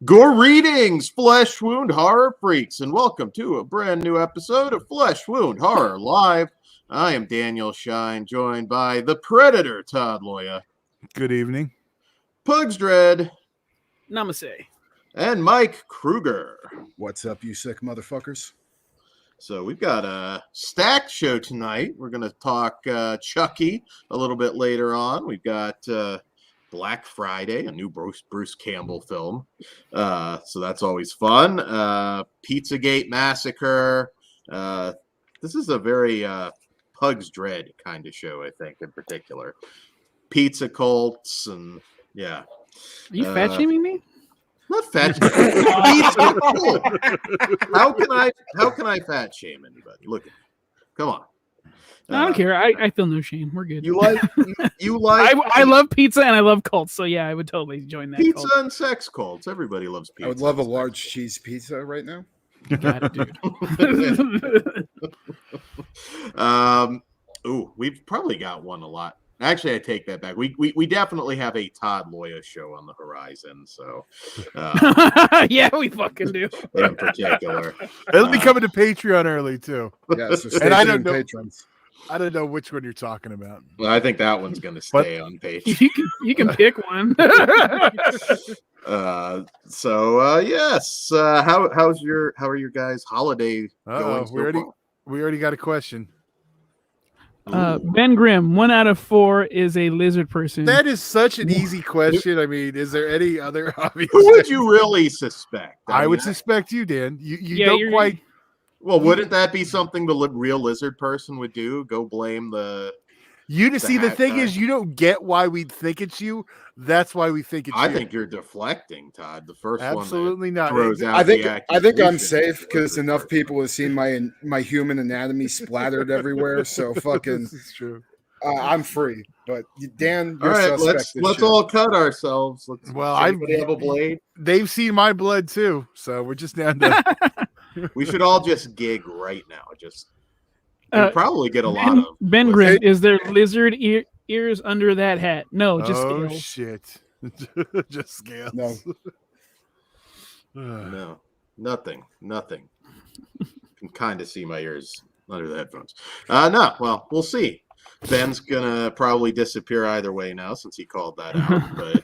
Greetings, flesh wound horror freaks, and welcome to a brand new episode of Flesh Wound Horror Live. I am Daniel Shine, joined by the Predator, Todd Loya. Good evening. Pugs Dread. Namaste. And Mike Kruger. What's up, you sick motherfuckers? So we've got a stacked show tonight. We're going to talk Chucky a little bit later on. We've got Black Friday, a new Bruce Campbell film. So that's always fun. Pizzagate Massacre. This is a very Pugs Dread kind of show, I think, in particular. Pizza cults and yeah. Are you fat shaming me? Not fat shaming. Pizza cult. How can I fat shame anybody? Look at me. Come on. I don't care. I feel no shame. We're good. You like I love pizza and I love cults, so yeah, I would totally join that. Pizza cult. and sex cults. Everybody loves pizza. I would love a large cheese pizza right now. Got it, dude. We've probably got one a lot. Actually, I take that back. We definitely have a Todd Loya show on the horizon. So, yeah, we fucking do. In particular, It'll be coming to Patreon early too. Yeah, so stay And I tuned, don't know- patrons. I don't know which one you're talking about. well, I think that one's going to stay on page. You can pick one. Yes. How are your guys' holiday going? We already got a question. Ben Grimm, 1 out of 4 is a lizard person. That is such an easy question. I mean, is there any other obvious? Who would you really suspect? I would suspect you, Dan. You don't quite. Well, wouldn't that be something the real lizard person would do? Go blame the. The thing is, you don't get why we think it's you. That's why we think it's you. I think you're deflecting, Todd. The first Absolutely one not. throws out I think the I'm safe because enough people have seen my human anatomy splattered everywhere. So fucking, This is true. I'm free. But Dan, All you're right, suspect. let's all cut ourselves. Well, Anybody have a blade. They've seen my blood too, so we're just down to. We should all just gig right now. You'll probably get a lot of. Ben Grimm, is there lizard ears under that hat? No, just scales. Shit. Just scales. No. No, nothing. You can kind of see my ears under the headphones. No, well, we'll see. Ben's gonna probably disappear either way now since he called that out, but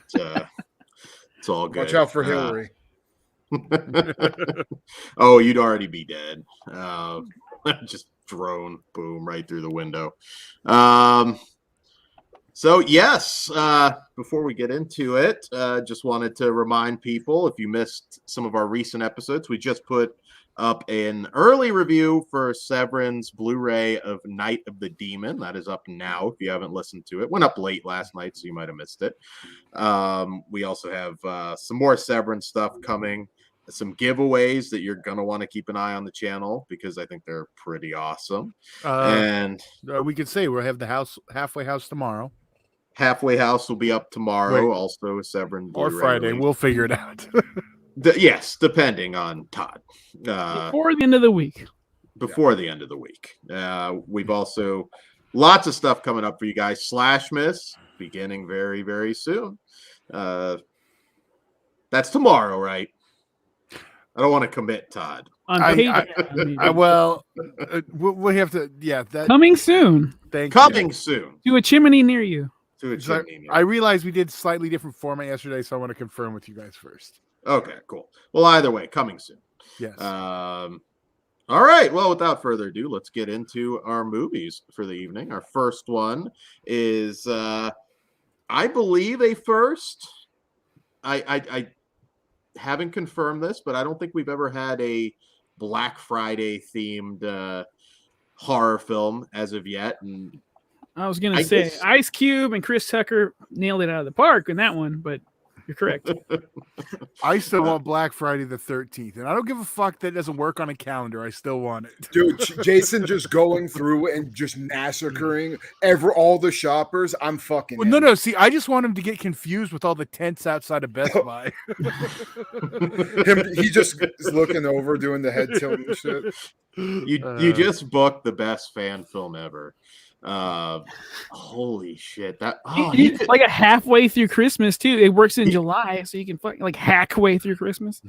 it's all good. Watch out for Hillary. Oh, you'd already be dead. Just drone, boom, right through the window. So yes, before we get into it, just wanted to remind people, if you missed some of our recent episodes, we just put up an early review for Severin's Blu-ray of Night of the Demon. That is up now if you haven't listened to it. Went up late last night, so you might have missed it. We also have some more Severin stuff coming, some giveaways that you're going to want to keep an eye on the channel because I think they're pretty awesome. And we could say we'll have the halfway house tomorrow. Halfway House will be up tomorrow, Right. Also Severin Or Blu-ray Friday. release. We'll figure it out. Yes, depending on Todd. Before the end of the week. Before the end of the week. We've also lots of stuff coming up for you guys. Slash Miss beginning very, very soon. That's tomorrow, right? I don't want to commit, Todd. On Patreon, we'll have to. Yeah, that coming soon. Coming soon To a chimney near you. to a So chimney. I realized we did slightly different format yesterday, so I want to confirm with you guys first. Okay, cool. Well, either way, coming soon. Yes. All right. Well, without further ado, let's get into our movies for the evening. Our first one is, I believe, a first. I haven't confirmed this, but I don't think we've ever had a Black Friday themed horror film as of yet. And I was gonna say guess- Ice Cube and Chris Tucker nailed it out of the park in that one, but you're correct. I still want Black Friday the 13th, and I don't give a fuck that it doesn't work on a calendar. I still want it. Dude, Jason just going through and just massacring all the shoppers. I'm fucking. Well, no. See, I just want him to get confused with all the tents outside of Best Buy. He just is looking over, doing the head tilt and shit. you just booked the best fan film ever. Holy shit! Like a halfway through Christmas too. It works in July, so you can like hack way through Christmas.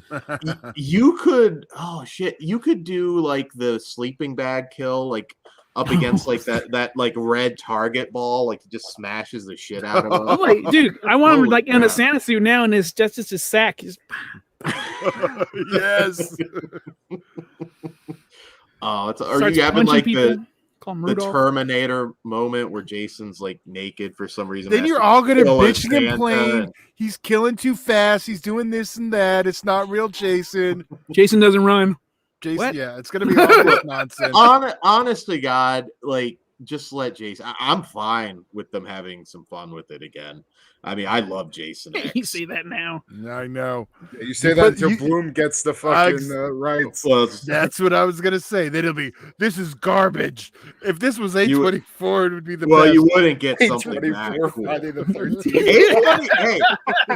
You could. Oh shit! You could do like the sleeping bag kill, like up against like that like red target ball, like it just smashes the shit out of him. Like, dude, I want him Holy like in a crap. Santa suit now, and it's just a sack. Just... Yes. Oh, are Starts you having punching like people. Call him the Rudolph. Terminator moment where Jason's like naked for some reason? Then has you're to all gonna kill bitch and Santa complain. He's killing too fast. He's doing this and that. It's not real Jason. Jason doesn't run. Jason, What? yeah, it's gonna be all this nonsense. Honest to God, like just let Jason. I'm fine with them having some fun with it again. I mean, I love Jason X. You say that now. I know. Yeah, you say that But until you- Bloom gets the fucking rights. Well, That's what I was gonna say. Then it'll be this is garbage. If this was A24, it would be the well, best. you wouldn't get something that 24 cool. Friday the 13th. Hey,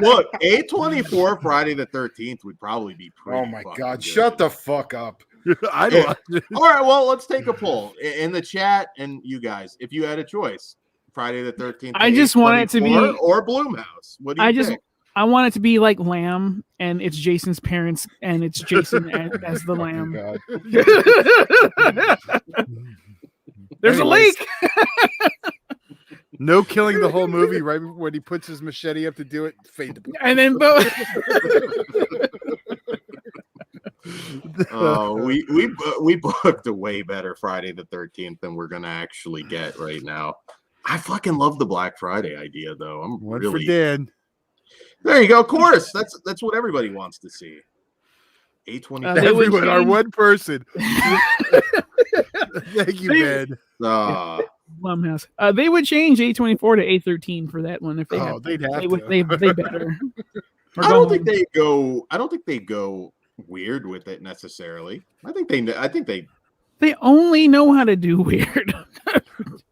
look, A24 Friday the 13th would probably be pretty. Oh my fucking God! good. Shut the fuck up. I'd Yeah. watch it. All right, well, let's take a poll in the chat, and you guys, if you had a choice, Friday the 13th. I just want it to be- or Bloomhouse. What do you think? I want it to be like Lamb, and it's Jason's parents, and it's Jason as the Oh, lamb. God. There's a Anyways. leak. No killing the whole movie right when he puts his machete up to do it. Fade to black. And then both. Oh, we booked a way better Friday the 13th than we're gonna actually get right now. I fucking love the Black Friday idea, though. I'm One really for Dan. there. You go, of course. That's what everybody wants to see. A24. They would Everyone, our change- one person. Thank you, Ben. Blumhouse. They would change A24 to A13 for that one if they Oh, have. they'd have They to. would. They better. Or I go don't think home. they go. I don't think they go weird with it necessarily. I think they. They only know how to do weird.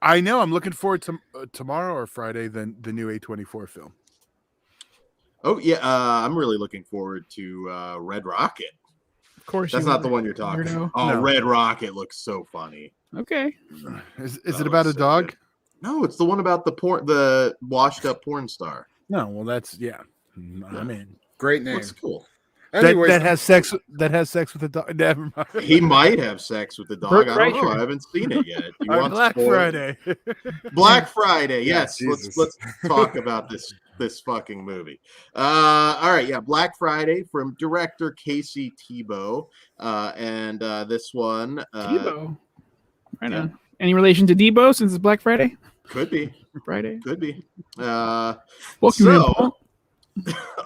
I know. I'm looking forward to tomorrow or Friday the new A24 film. Oh yeah, I'm really looking forward to Red Rocket. Of course, That's you not would. the one you're talking Weirdo. about. Oh, No. Red Rocket looks so funny. Okay. Is That it about a looks so dog? good. No, it's the one about the washed up porn star. No. Well, that's yeah. I'm in. Great name. Looks cool. Anyways, That has sex with a dog. Never mind. He might have sex with the dog. Burt I don't know. Kreischer. I haven't seen it yet. You On want Black spoilers? Friday. Black Friday. Yeah, Yes. Jesus. Let's talk about this fucking movie. All right. Yeah. Black Friday from director Casey Tebow. And this one Debo. Right yeah. on. Any relation to Debo since it's Black Friday? could be. Friday. Could be. Welcome in, Paul.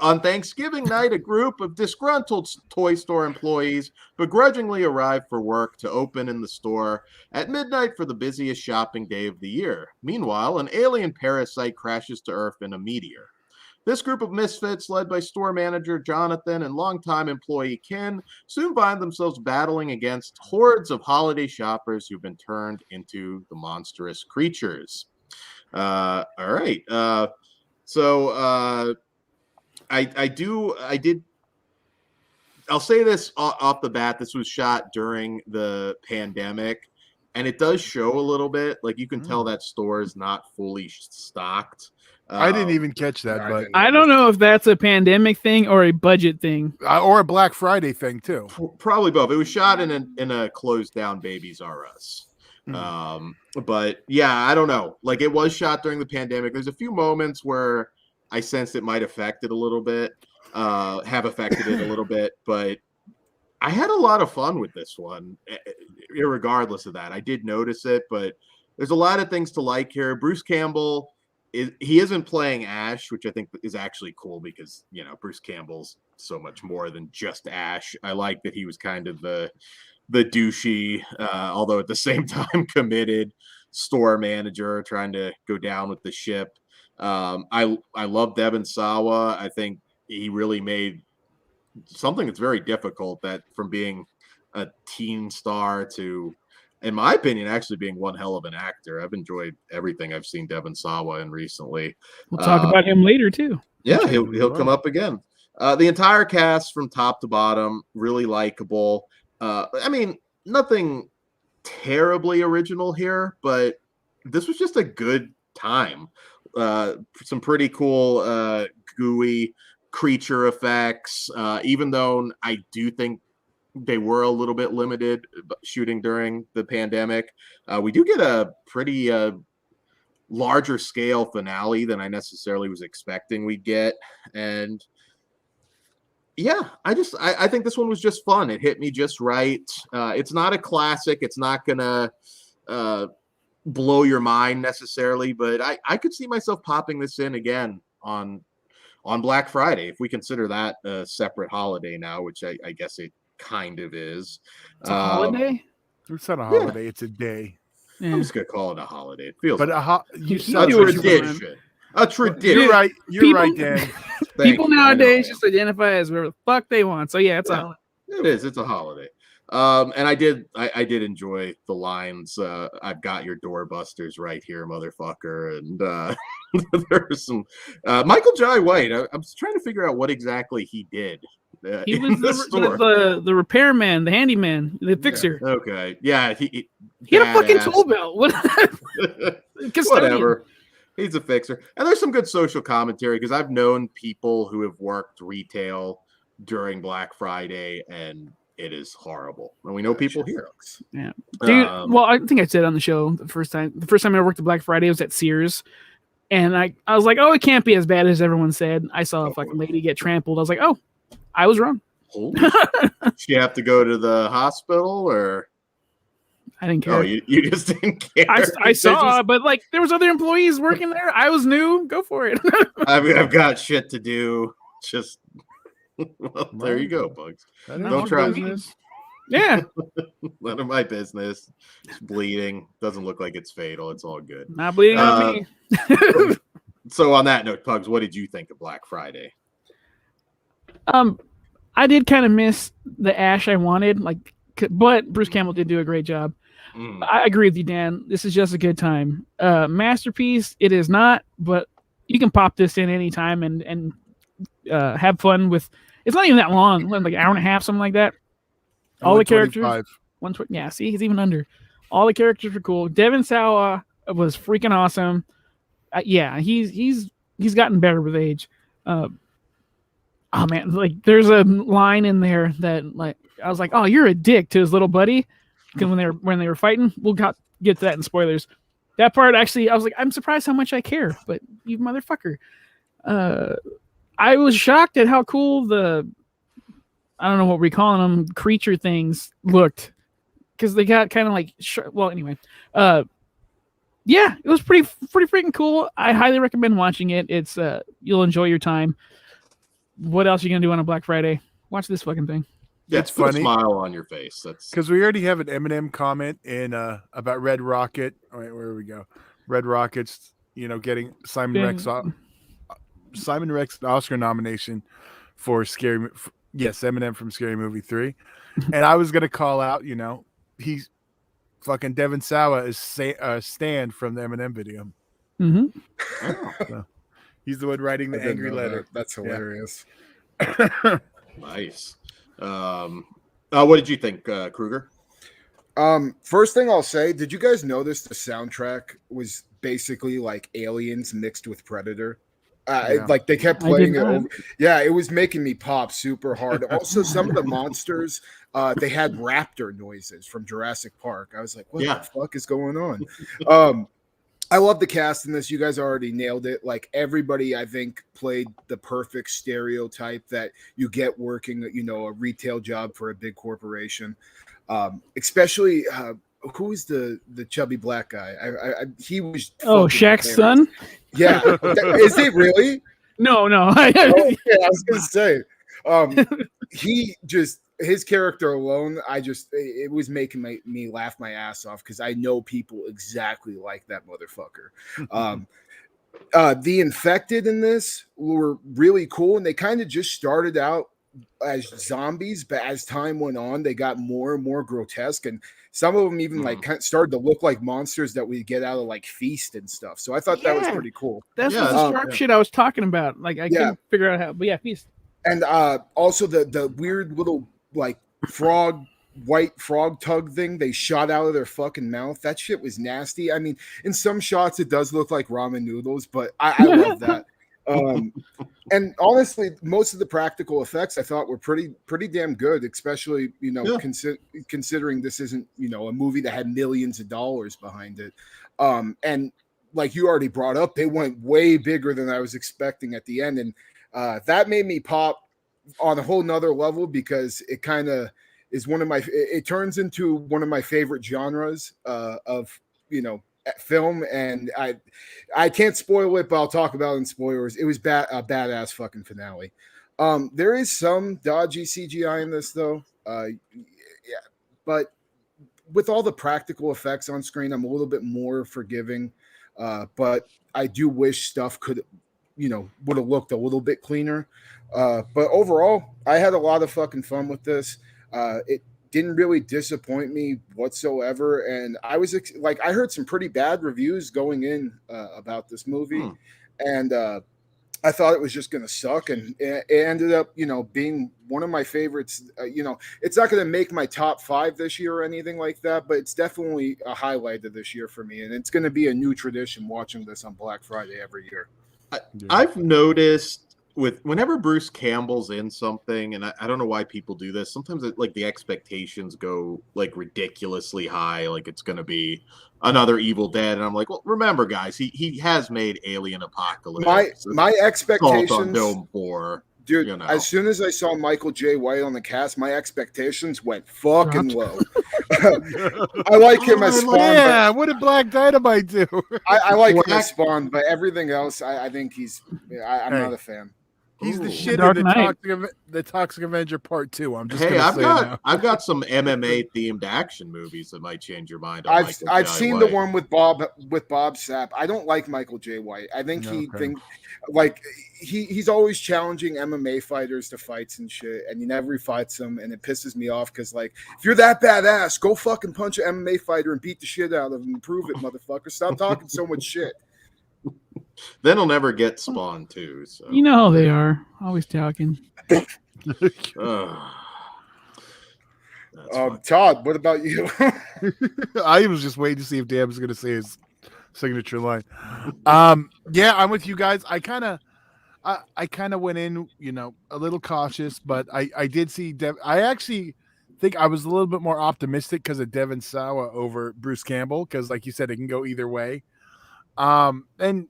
On Thanksgiving night, a group of disgruntled toy store employees begrudgingly arrive for work to open in the store at midnight for the busiest shopping day of the year. Meanwhile, an alien parasite crashes to Earth in a meteor. This group of misfits, led by store manager Jonathan and longtime employee Ken, soon find themselves battling against hordes of holiday shoppers who've been turned into the monstrous creatures. All right. I'll say this off the bat. This was shot during the pandemic, and it does show a little bit. Like you can tell that store is not fully stocked. I didn't even catch that, I but didn't. I don't know if that's a pandemic thing or a budget thing. or a Black Friday thing too. Probably both. It was shot in a closed down Babies R Us. But yeah, I don't know. Like it was shot during the pandemic. There's a few moments where I sensed it might affect it a little bit, have affected it a little bit, but I had a lot of fun with this one, irregardless of that. I did notice it, but there's a lot of things to like here. Bruce Campbell he isn't playing Ash, which I think is actually cool because, you know, Bruce Campbell's so much more than just Ash. I like that he was kind of the douchey, although at the same time committed store manager trying to go down with the ship. I love Devon Sawa. I think he really made something that's very difficult, that from being a teen star to, in my opinion, actually being one hell of an actor. I've enjoyed everything I've seen Devon Sawa in recently. We'll talk about him later too. Yeah, he'll come up again. The entire cast from top to bottom, really likable. I mean, nothing terribly original here, but this was just a good time. Some pretty cool gooey creature effects, even though I do think they were a little bit limited shooting during the pandemic. We do get a pretty larger scale finale than I necessarily was expecting we'd get. And yeah, I think this one was just fun. It hit me just right. It's not a classic. It's not gonna blow your mind necessarily, but I could see myself popping this in again on Black Friday, if we consider that a separate holiday now, which I guess it kind of is. It's a holiday? It's not a holiday, it's a day. Yeah. I'm just gonna call it a holiday. It feels But like you a said tradition. A tradition. You're right. You're People- right, Dan. People you. I know, nowadays man. just identify as whatever the fuck they want. So yeah, it's a holiday. It is. It's a holiday. And I did enjoy the lines. I've got your doorbusters right here, motherfucker. And there's some Michael Jai White. I'm trying to figure out what exactly he did. He in was store. the repairman, the handyman, the fixer. Okay. Yeah. He He had a fucking badass. tool belt. What? Custodian. Whatever. He's a fixer. And there's some good social commentary because I've known people who have worked retail during Black Friday, and it is horrible. And we know people here. Yeah, dude. Um, Well, I think I said on the show the first time I worked at Black Friday was at Sears, and I was like, oh, it can't be as bad as everyone said. I saw a fucking lady get trampled. I was like, oh, I was wrong. Holy she have to go to the hospital, or I didn't care. oh, you just didn't care. I saw, but like there was other employees working there. I was new. Go for it. I've got shit to do. Just well, there you go, Bugs. Don't try. Yeah, None of my business. It's bleeding. Doesn't look like it's fatal. It's all good. not bleeding on me. So on that note, Pugs, what did you think of Black Friday? I did kind of miss the Ash I wanted, but Bruce Campbell did do a great job. I agree with you, Dan. This is just a good time. Masterpiece, it is not, but you can pop this in anytime and have fun with. It's not even that long, like an hour and a half, something like that. All the characters, 120. Yeah, see, he's even under. All the characters were cool. Devon Sawa was freaking awesome. Yeah, he's gotten better with age. Oh man, like there's a line in there that like I was like, oh, you're a dick to his little buddy. Because when they were fighting, we'll get to that in spoilers. That part actually, I was like, I'm surprised how much I care, but you motherfucker. I was shocked at how cool I don't know what we're calling them, creature things looked. Because they got kind of like, well, anyway. Yeah, it was pretty freaking cool. I highly recommend watching it. It's you'll enjoy your time. What else are you going to do on a Black Friday? Watch this fucking thing. Yeah, It's put funny. a smile on your face. That's Because we already have an Eminem comment in about Red Rocket. All right, where we go? Red Rocket's, getting Simon Rex Oscar nomination for Eminem from Scary Movie 3. And I was gonna call out, he's fucking Devon Sawa is Stan from the Eminem video. Mm-hmm. So, he's the one writing the angry letter. That's hilarious. nice. What did you think, Kruger? First thing I'll say, did you guys notice the soundtrack was basically like Aliens mixed with Predator? Like they kept playing it over. Yeah, it was making me pop super hard. Also, some of the monsters, they had raptor noises from Jurassic Park. I was like, what the fuck is going on? I love the cast in this. You guys already nailed it. Like everybody, I think, played the perfect stereotype that you get working, a retail job for a big corporation. Especially who is the chubby black guy? He was. Oh, Shaq's son. Yeah, is he really? No. I was gonna say, he just. His character alone, it was making me laugh my ass off because I know people exactly like that motherfucker. The infected in this were really cool, and they kind of just started out as zombies, but as time went on, they got more and more grotesque, and some of them even started to look like monsters that we get out of like Feast and stuff. So I thought that was pretty cool. That's the sharp shit I was talking about. Like I couldn't figure out how, but yeah, Feast. And also the weird little like frog white frog tug thing they shot out of their fucking mouth. That shit was nasty. I mean, in some shots it does look like ramen noodles, but I love that. And honestly, most of the practical effects I thought were pretty damn good, especially, considering this isn't, a movie that had millions of dollars behind it. And like you already brought up, they went way bigger than I was expecting at the end. And that made me pop on a whole nother level, because it kind of is it turns into one of my favorite genres of, film. And I can't spoil it, but I'll talk about it in spoilers. It was a badass fucking finale. There is some dodgy CGI in this though. But with all the practical effects on screen, I'm a little bit more forgiving. But I do wish stuff would have looked a little bit cleaner. But overall, I had a lot of fucking fun with this. It didn't really disappoint me whatsoever. And I was I heard some pretty bad reviews going in about this movie. And I thought it was just going to suck. And it ended up, being one of my favorites. It's not going to make my top 5 this year or anything like that, but it's definitely a highlight of this year for me. And it's going to be a new tradition watching this on Black Friday every year. I've noticed whenever Bruce Campbell's in something, and I don't know why people do this, sometimes the expectations go ridiculously high, like it's going to be another Evil Dead, and I'm like, well, remember guys, he has made Alien Apocalypse. My expectations on Dome 4. Dude, as soon as I saw Michael J. White on the cast, my expectations went fucking low. I like him as Spawn. Yeah, what did Black Dynamite do? I like him as Spawn, but everything else, I think I'm not a fan. He's the shit in the Toxic Avenger Part 2. I'm just I've got some MMA themed action movies that might change your mind. I've seen the one with Bob Sapp. I don't like Michael J. White. I think he's always challenging MMA fighters to fights and shit, and he never fights them, and it pisses me off because if you're that badass, go fucking punch an MMA fighter and beat the shit out of him and prove it, motherfucker. Stop talking so much shit. Then he'll never get Spawn 2. So. You know how they are. Always talking. Todd, what about you? I was just waiting to see if Dan was going to say his signature line. Yeah, I'm with you guys. I kind of went in, a little cautious, but I did see I actually think I was a little bit more optimistic because of Devon Sawa over Bruce Campbell, because like you said, it can go either way. And then,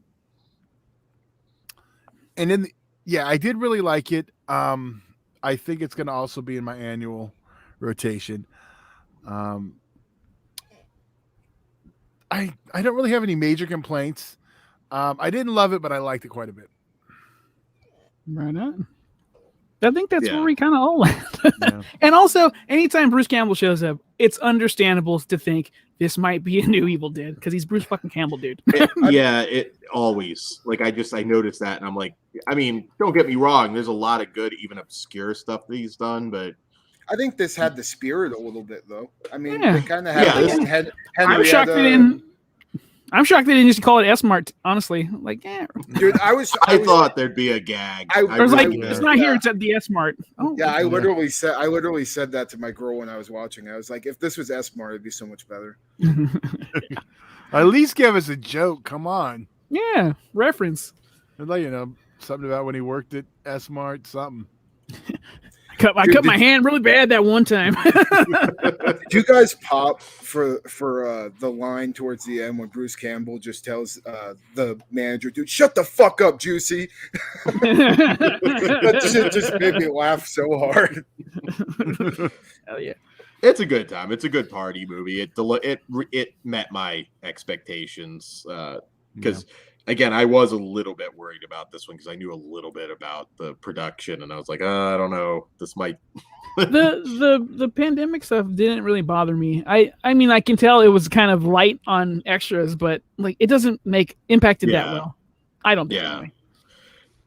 I did really like it. I think it's going to also be in my annual rotation. I don't really have any major complaints. I didn't love it, but I liked it quite a bit. Right on. I think that's where we kind of all land. And also, anytime Bruce Campbell shows up, it's understandable to think this might be a new Evil Dead because he's Bruce fucking Campbell, dude. It always I noticed that, and I'm like, I mean, don't get me wrong. There's a lot of good, even obscure stuff that he's done, but I think this had the spirit a little bit, though. I mean, they kind of had. I'm shocked they didn't just call it S-Mart, honestly. Dude, I thought there'd be a gag. I was it's not here, it's at the S-Mart. Oh, yeah, I literally said that to my girl when I was watching. I was like, if this was S-Mart, it'd be so much better. At least give us a joke. Come on. Yeah, reference. Something about when he worked at S-Mart, something. I cut my hand really bad that one time. Did you guys pop for the line towards the end when Bruce Campbell just tells the manager, dude, shut the fuck up, Juicy? That shit just made me laugh so hard. Hell yeah. It's a good time. It's a good party movie. It met my expectations because again, I was a little bit worried about this one because I knew a little bit about the production, and I was like, I don't know, this might. the pandemic stuff didn't really bother me. I mean, I can tell it was kind of light on extras, but it doesn't impact it that well. I don't think. Anyway.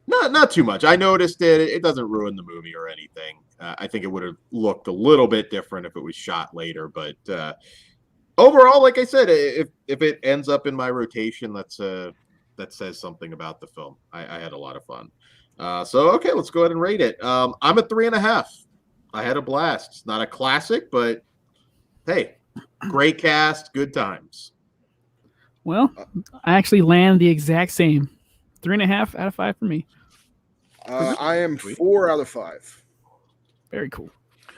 Not too much. I noticed it. It doesn't ruin the movie or anything. I think it would have looked a little bit different if it was shot later, but overall, like I said, if it ends up in my rotation, that says something about the film. I had a lot of fun. So, okay, let's go ahead and rate it. I'm at 3.5. I had a blast. It's not a classic, but hey, great cast, good times. Well, I actually land the exact same 3.5 out of 5 for me. I am 4 out of 5. Very cool.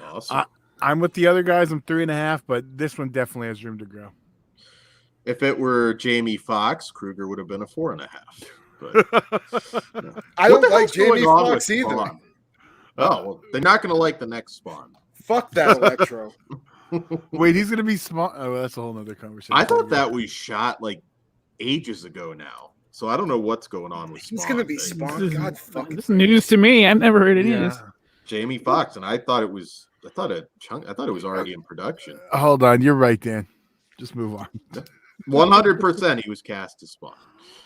Awesome. I'm with the other guys. I'm 3.5, but this one definitely has room to grow. If it were Jamie Foxx, Kruger would have been a 4.5. But no. I don't like Jamie Foxx either. Spawn? Oh, well, they're not going to like the next Spawn. Fuck that Electro. Wait, he's going to be small. Oh, well, that's a whole nother conversation. I thought that was shot like ages ago now. So I don't know what's going on with Spawn. He's going to be Spawn. God fucking. This is news to me. I've never heard any of this. Jamie Foxx, and I thought it was already in production. Hold on, you're right, Dan. Just move on. 100% he was cast as Spawn.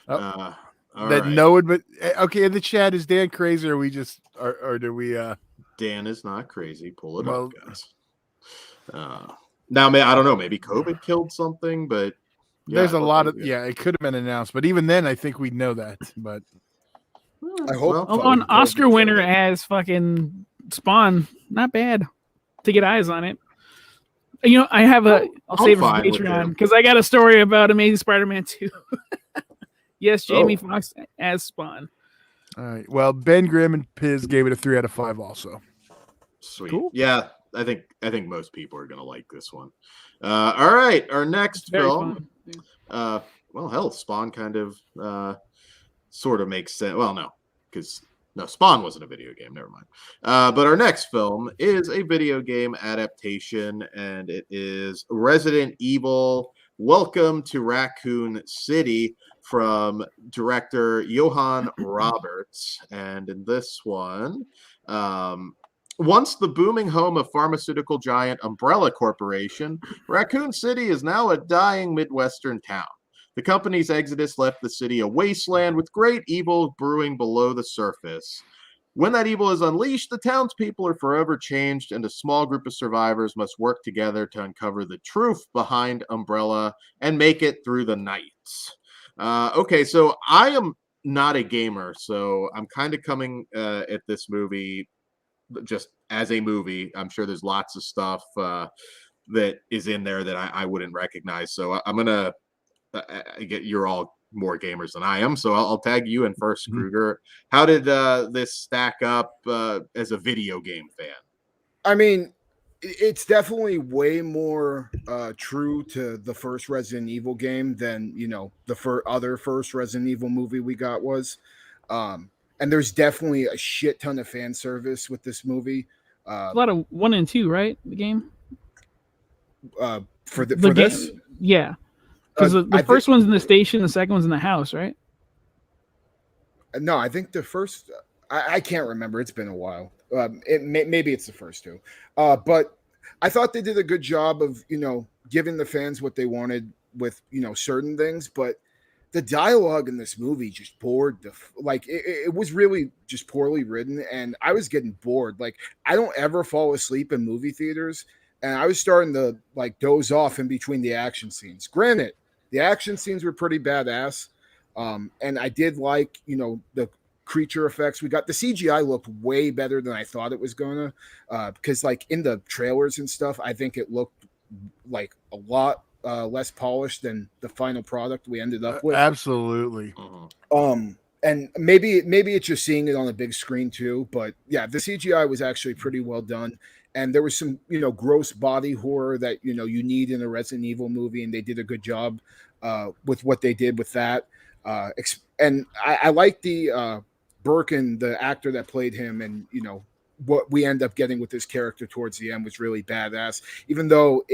That right. no one, but okay. In the chat, is Dan crazy, or we just, or do we? Dan is not crazy. Pull it up, guys. Now, I don't know. Maybe COVID killed something, but there's a lot of it could have been announced, but even then, I think we'd know that. But I hope an Oscar winner as fucking Spawn, not bad to get eyes on it. You know, I have I'll save it for Patreon because I got a story about Amazing Spider-Man 2. Yes, Jamie Foxx as Spawn. All right. Well, Ben Grimm and Piz gave it a 3 out of 5 also. Sweet. Cool. Yeah, I think most people are gonna like this one. All right, our next film. Well, hell, Spawn kind of sort of makes sense. Well, no, because Spawn wasn't a video game. Never mind. But our next film is a video game adaptation, and it is Resident Evil: Welcome to Raccoon City from director Johan Roberts. And in this one, once the booming home of pharmaceutical giant Umbrella Corporation, Raccoon City is now a dying Midwestern town. The company's exodus left the city a wasteland with great evil brewing below the surface. When that evil is unleashed, the townspeople are forever changed, and a small group of survivors must work together to uncover the truth behind Umbrella and make it through the night. Okay, so I am not a gamer, so I'm kind of coming at this movie just as a movie. I'm sure there's lots of stuff that is in there that I wouldn't recognize. So I'm gonna you're all more gamers than I am, so I'll tag you in first, Kruger. How did this stack up as a video game fan? I mean, it's definitely way more true to the first Resident Evil game than the other first Resident Evil movie we got was. And there's definitely a shit ton of fan service with this movie. A lot of 1 and 2, right? The game. For this, yeah. Because the first one's in the station, the second one's in the house, right? No, I think the first. I can't remember. It's been a while. Maybe it's the first two. But I thought they did a good job of giving the fans what they wanted with certain things. But the dialogue in this movie just bored it was really just poorly written, and I was getting bored. Like, I don't ever fall asleep in movie theaters, and I was starting to doze off in between the action scenes. Granted, the action scenes were pretty badass. And I did like, the creature effects. We got the CGI looked way better than I thought it was going to, because in the trailers and stuff, I think it looked like a lot less polished than the final product we ended up with. Absolutely. And maybe it's just seeing it on a big screen too, but yeah, the CGI was actually pretty well done. And there was some, gross body horror that, you need in a Resident Evil movie. And they did a good job with what they did with that. And I like the Birkin, the actor that played him. And, what we end up getting with this character towards the end was really badass. Even though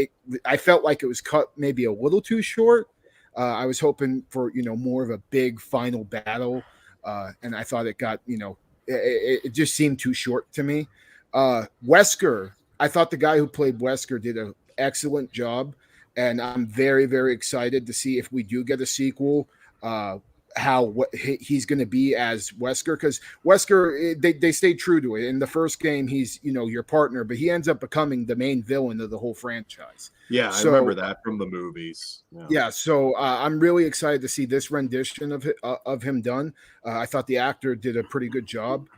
I felt like it was cut maybe a little too short. I was hoping for, more of a big final battle. And I thought it got, it just seemed too short to me. Wesker, I thought the guy who played Wesker did an excellent job, and I'm very, very excited to see if we do get a sequel, what he's going to be as Wesker, because Wesker, they stayed true to it. In the first game, he's your partner, but he ends up becoming the main villain of the whole franchise. Yeah, I remember that from the movies. Yeah, so I'm really excited to see this rendition of him done. I thought the actor did a pretty good job.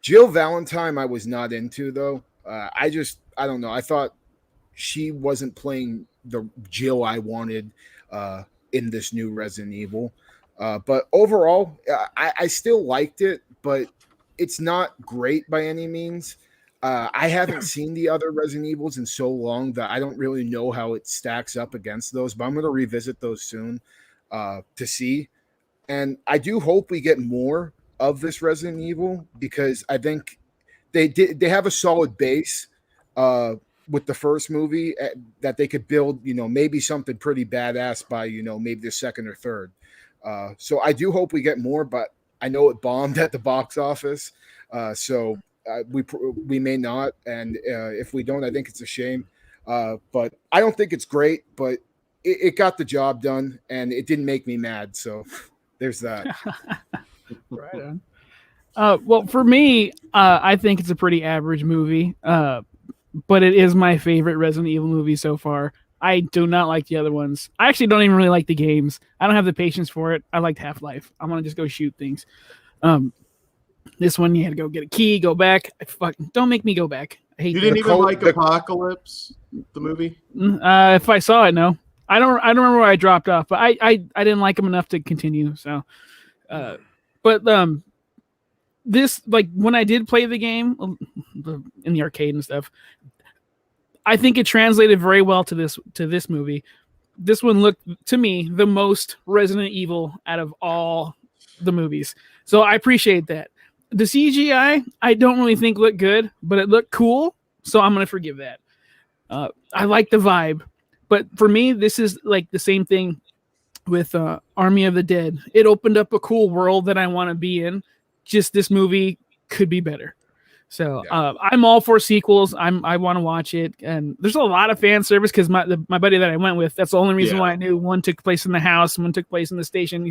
Jill Valentine, I was not into, though. I don't know. I thought she wasn't playing the Jill I wanted in this new Resident Evil. But overall, I still liked it, but it's not great by any means. I haven't seen the other Resident Evils in so long that I don't really know how it stacks up against those, but I'm going to revisit those soon to see. And I do hope we get more of this Resident Evil because I think they have a solid base with the first movie that they could build, maybe something pretty badass by, maybe the second or third. So I do hope we get more, but I know it bombed at the box office. So we may not. And if we don't, I think it's a shame. But I don't think it's great, but it got the job done and it didn't make me mad. So there's that. Right on. Well, for me, I think it's a pretty average movie, but it is my favorite Resident Evil movie so far. I do not like the other ones. I actually don't even really like the games. I don't have the patience for it. I liked Half-Life. I want to just go shoot things. This one, you had to go get a key, go back. Don't make me go back. I hate you didn't even like Apocalypse, the movie? If I saw it, no. I don't remember where I dropped off, but I didn't like them enough to continue. So, but this, like, when I did play the game in the arcade and stuff, I think it translated very well to this movie. This one looked to me the most Resident Evil out of all the movies, so I appreciate that. The CGI I don't really think looked good, but it looked cool, so I'm gonna forgive that. I like the vibe, but for me, this is like the same thing with Army of the Dead. It opened up a cool world that I want to be in. Just this movie could be better. So I'm all for sequels. I want to watch it, and there's a lot of fan service because my buddy that I went with, that's the only reason why I knew one took place in the house, one took place in the station.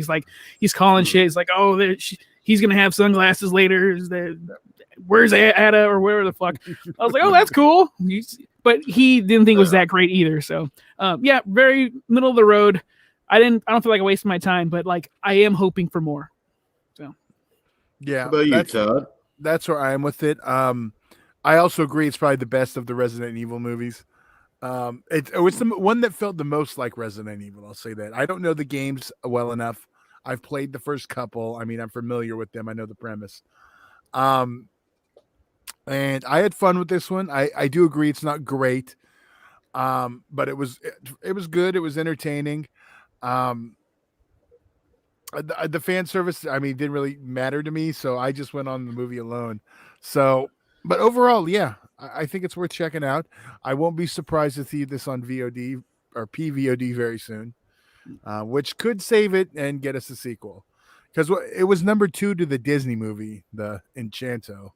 He's calling shit. He's like, oh, he's gonna have sunglasses later. Where's Ada or wherever the fuck? I was like, oh, that's cool. But he didn't think it was that great either. So very middle of the road. I don't feel like I wasted my time, but like I am hoping for more. So yeah, how about you, Todd? That's where I am with it. I also agree it's probably the best of the Resident Evil movies. It was the one that felt the most like Resident Evil. I'll say that. I don't know the games well enough. I've played the first couple. I mean, I'm familiar with them. I know the premise. And I had fun with this one. I do agree it's not great, but it was good. It was entertaining. The fan service, I mean, didn't really matter to me, so I just went on the movie alone. So, but overall, yeah, I think it's worth checking out. I won't be surprised to see this on VOD or PVOD very soon, which could save it and get us a sequel. Because it was number 2 to the Disney movie, the Encanto.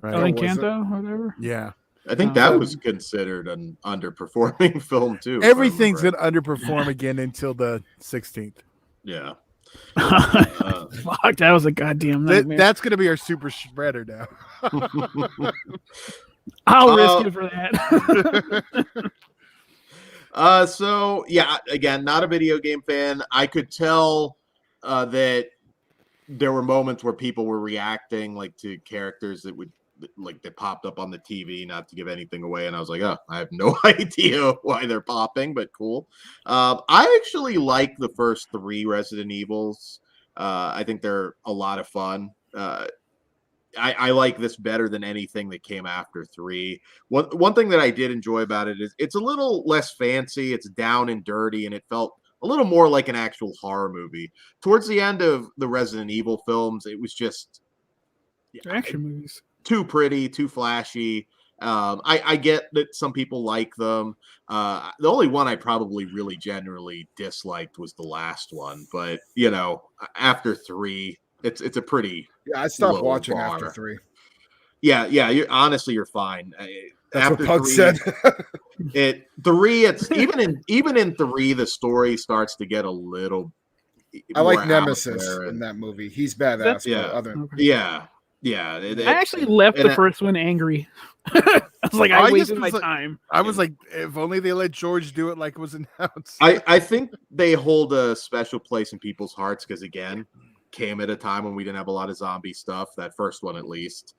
Right? Oh, Encanto, whatever. Yeah. I think that was considered an underperforming film, too. Everything's going to underperform again until the 16th. Yeah. Fuck, that was a goddamn nightmare. That's going to be our super spreader now. I'll risk it for that. So yeah, again, not a video game fan. I could tell that there were moments where people were reacting like to characters that popped up on the TV, not to give anything away, and I was like, oh, I have no idea why they're popping, but cool. I actually like the first 3 Resident Evils. I think they're a lot of fun. I like this better than anything that came after 3. One thing that I did enjoy about it is it's a little less fancy, it's down and dirty, and it felt a little more like an actual horror movie. Towards the end of the Resident Evil films, it was just action movies. Too pretty, too flashy. I get that some people like them. The only one I probably really generally disliked was the last one. But, after 3, it's a pretty I stopped watching after 3. Yeah. You're fine. That's after what Pug 3, said. It's even in 3, the story starts to get a little. I like Nemesis in that movie. He's badass. Yeah. I actually left the first one angry. I was like, I wasted my time. I was like, if only they let George do it like it was announced. I think they hold a special place in people's hearts because, again, came at a time when we didn't have a lot of zombie stuff, that first one at least.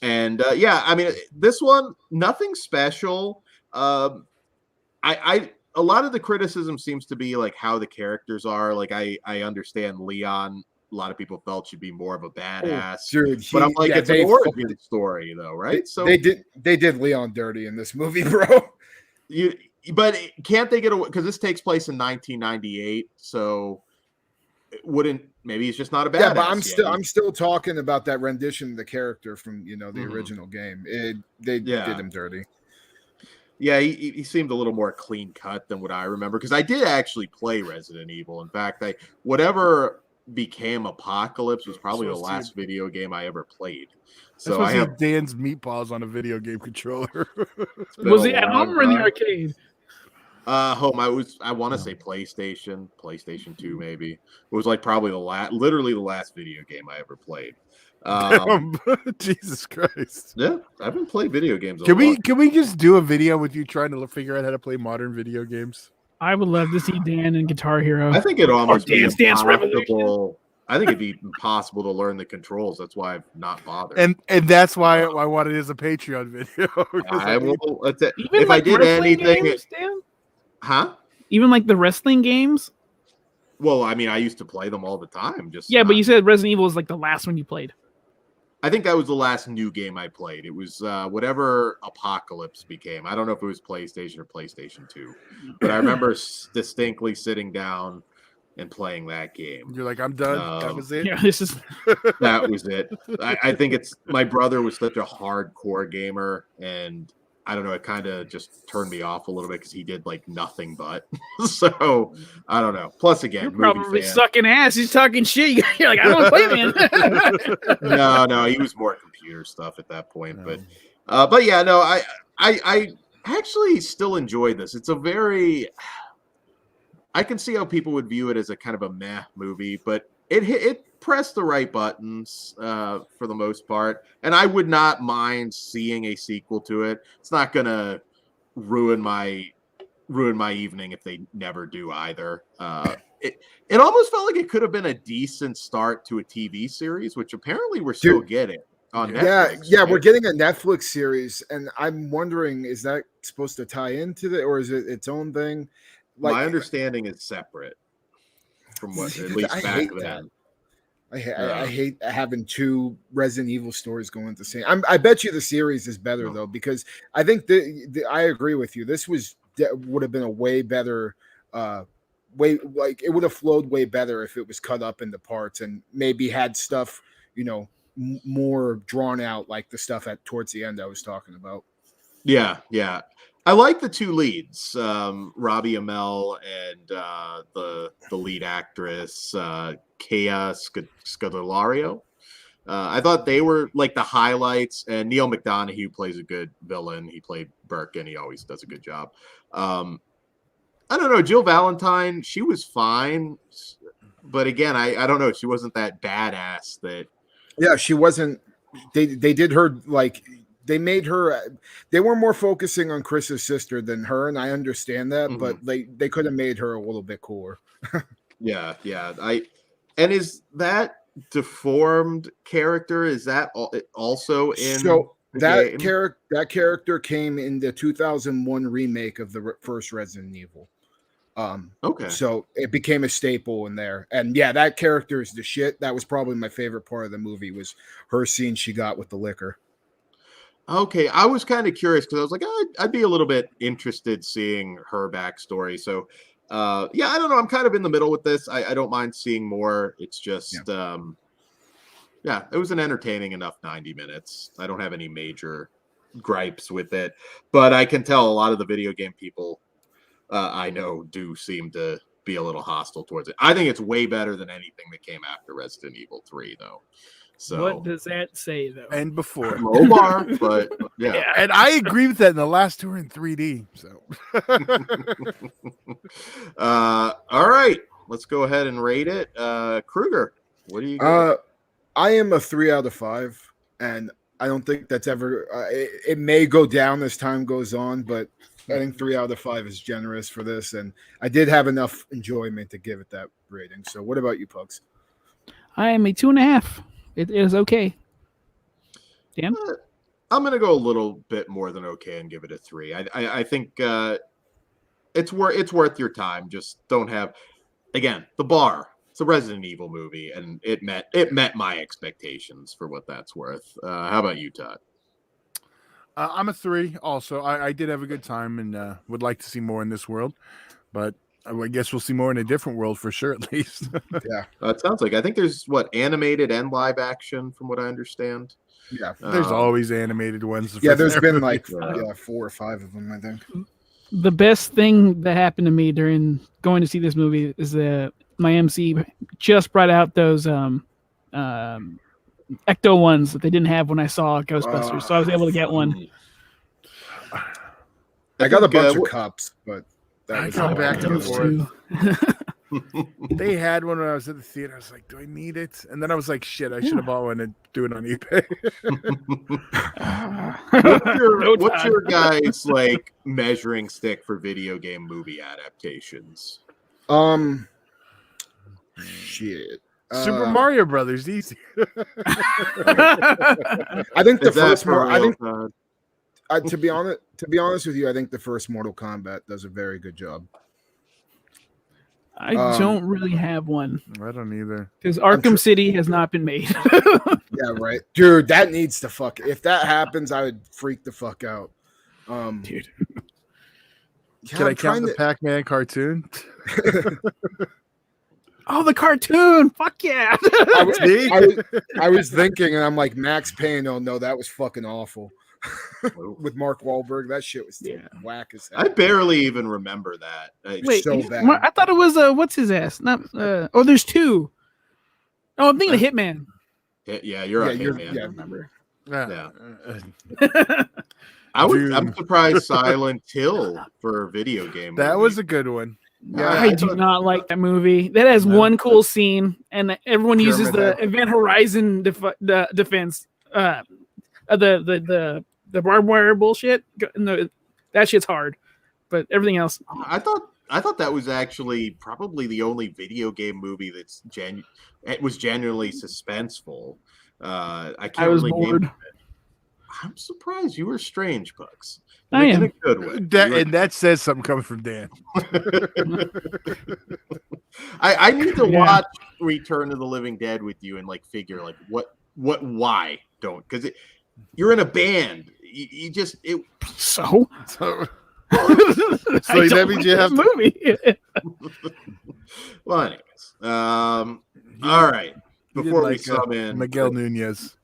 And yeah, I mean, this one, nothing special. I a lot of the criticism seems to be like how the characters are. Like I understand Leon. A lot of people felt should be more of a badass, dude, but I'm like, it's an origin story, though, right? They did Leon dirty in this movie, bro. But can't they get away? Because this takes place in 1998, so wouldn't maybe he's just not a badass. Yeah, but I'm still talking about that rendition of the character from the original game. They did him dirty. Yeah, he seemed a little more clean cut than what I remember, because I did actually play Resident Evil. In fact, whatever became Apocalypse was probably the last video game I ever played. So I have Dan's meatballs on a video game controller. Was he at home or in the arcade? Home. I want to say PlayStation 2, maybe. It was like probably literally the last video game I ever played. Jesus Christ. Yeah, I've been playing video games. Can we just do a video with you trying to figure out how to play modern video games? I would love to see Dan in Guitar Hero. I think it almost Dance Revolution. I think it'd be impossible to learn the controls. That's why I've not bothered. And that's why I wanted it as a Patreon video. I will. Even if like I did anything, games, Dan? Huh? Even like the wrestling games. Well, I mean, I used to play them all the time. But you said Resident Evil is like the last one you played. I think that was the last new game I played. It was whatever Apocalypse became. I don't know if it was PlayStation or PlayStation 2, but I remember distinctly sitting down and playing that game. You're like, I'm done. That was it. Yeah, this is that was it. I think my brother was such a hardcore gamer, and I don't know, it kind of just turned me off a little bit because he did like nothing but. So I don't know. Plus, again, you're probably sucking ass. He's talking shit. You're like, I don't play, man. No, he was more computer stuff at that point. But yeah, no, I actually still enjoy this. It's a very. I can see how people would view it as a kind of a meh movie, but it pressed the right buttons for the most part, and I would not mind seeing a sequel to it. It's not gonna ruin my evening if they never do either. It almost felt like it could have been a decent start to a TV series, which apparently we're still getting on Netflix. Yeah, right? We're getting a Netflix series, and I'm wondering, is that supposed to tie into or is it its own thing? Like, my understanding is separate from what at least back then. I hate having two Resident Evil stories going at the same. I bet you the series is better though, because I think I agree with you. This would have been a way better, it would have flowed way better if it was cut up into parts and maybe had stuff, more drawn out, like the stuff towards the end I was talking about. Yeah. I like the two leads, Robbie Amell and the lead actress, Kea Scodelario. I thought they were like the highlights, and Neil McDonough plays a good villain. He played Birkin. He always does a good job. I don't know. Jill Valentine, she was fine, but again, I don't know. She wasn't that badass that. Yeah, she wasn't. They did her like. They made her. They were more focusing on Chris's sister than her, and I understand that. But they could have made her a little bit cooler. Yeah. And is that deformed character? Is that also in? So that character came in the 2001 remake of the first Resident Evil. Okay. So it became a staple in there, and yeah, that character is the shit. That was probably my favorite part of the movie was her scene she got with the liquor. Okay, I was kind of curious because I was like, I'd be a little bit interested seeing her backstory. So, yeah, I don't know. I'm kind of in the middle with this. I don't mind seeing more. It's just, yeah, it was an entertaining enough 90 minutes. I don't have any major gripes with it, but I can tell a lot of the video game people I know do seem to be a little hostile towards it. I think it's way better than anything that came after Resident Evil 3, though. So what does that say though? And before Mobar, but yeah, and I agree with that. In the last two are in 3D. So, all right, let's go ahead and rate it. Kruger, what do you? I am a 3 out of 5, and I don't think that's ever. It may go down as time goes on, but I think 3 out of 5 is generous for this, and I did have enough enjoyment to give it that rating. So, what about you, Pugs? I am a 2.5. It is okay. Dan? I'm gonna go a little bit more than okay and give it a 3. I think it's worth your time. Just don't have, again, the bar. It's a Resident Evil movie, and it met my expectations for what that's worth. How about you, Todd? I'm a 3 also. I did have a good time and would like to see more in this world, but I guess we'll see more in a different world for sure, at least. Yeah. It sounds like, I think there's animated and live action from what I understand. Yeah. There's always animated ones. Yeah, there's been like 4 or 5 of them, I think. The best thing that happened to me during going to see this movie is that my MC just brought out those Ecto ones that they didn't have when I saw Ghostbusters, so I was able to get one. I got a bunch of cups, but that was back and forth. They had one when I was at the theater. I was like, do I need it? And then I was like, shit, I should have bought one and do it on eBay. What's your guys' like measuring stick for video game movie adaptations? Shit. Super Mario Brothers, easy. I think the first to be honest with you, I think the first Mortal Kombat does a very good job. I don't really have one. I don't either. Because Arkham City has not been made. Yeah, right. Dude, that needs to fuck. If that happens, I would freak the fuck out. Dude. Can I count the Pac-Man cartoon? Oh, the cartoon! Fuck yeah! I was thinking, and I'm like, Max Payne. Oh no, that was fucking awful. With Mark Wahlberg, that shit was whack as hell. I barely even remember that. Wait, so bad. I thought it was what's his ass? Not there's 2. Oh, I'm thinking of Hitman. Yeah, you're right. Hitman. Yeah, I remember. Yeah. I'm surprised Silent Hill for a video game. That was a good one. Yeah, I do not like that movie. That has one cool scene, and everyone uses the Event Horizon defense. The barbed wire bullshit. That shit's hard, but everything else. I thought that was actually probably the only video game movie that's it was genuinely suspenseful. I was bored. I'm surprised you were strange, Bugs. I am. In a good way. And that says something coming from Dan. I need to watch Return of the Living Dead with you and like figure like why don't, because you're in a band. You just so that means you have movie. Well, anyways, all right. Before we sum in, Miguel Nunez.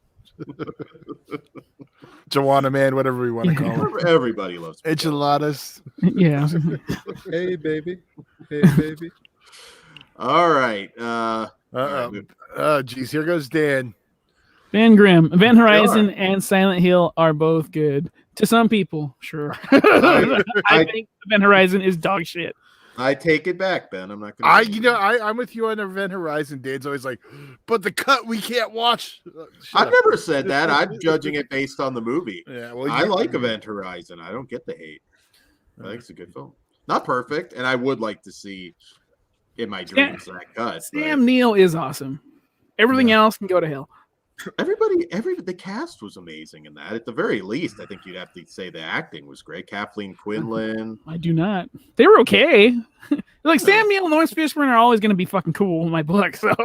Joanna Man, whatever we want to call him. Everybody loves enchiladas. Yeah. Hey baby. All right. Oh geez, here goes Dan. Van Grimm, Event Horizon and Silent Hill are both good to some people. Sure. I think Event Horizon is dog shit. I take it back, Ben. I'm not gonna. I'm with you on Event Horizon. Dan's always like, but the cut we can't watch. I've never said that. I'm judging it based on the movie. Yeah, well, I like Event Horizon. I don't get the hate. I think it's a good film. Not perfect, and I would like to see in my dreams that cut. Sam Neill is awesome. Everything else can go to hell. The cast was amazing in that. At the very least, I think you'd have to say the acting was great. Kathleen Quinlan. I do not. They were okay. Like Sam Neill and Lawrence Fishburne are always going to be fucking cool in my book. So,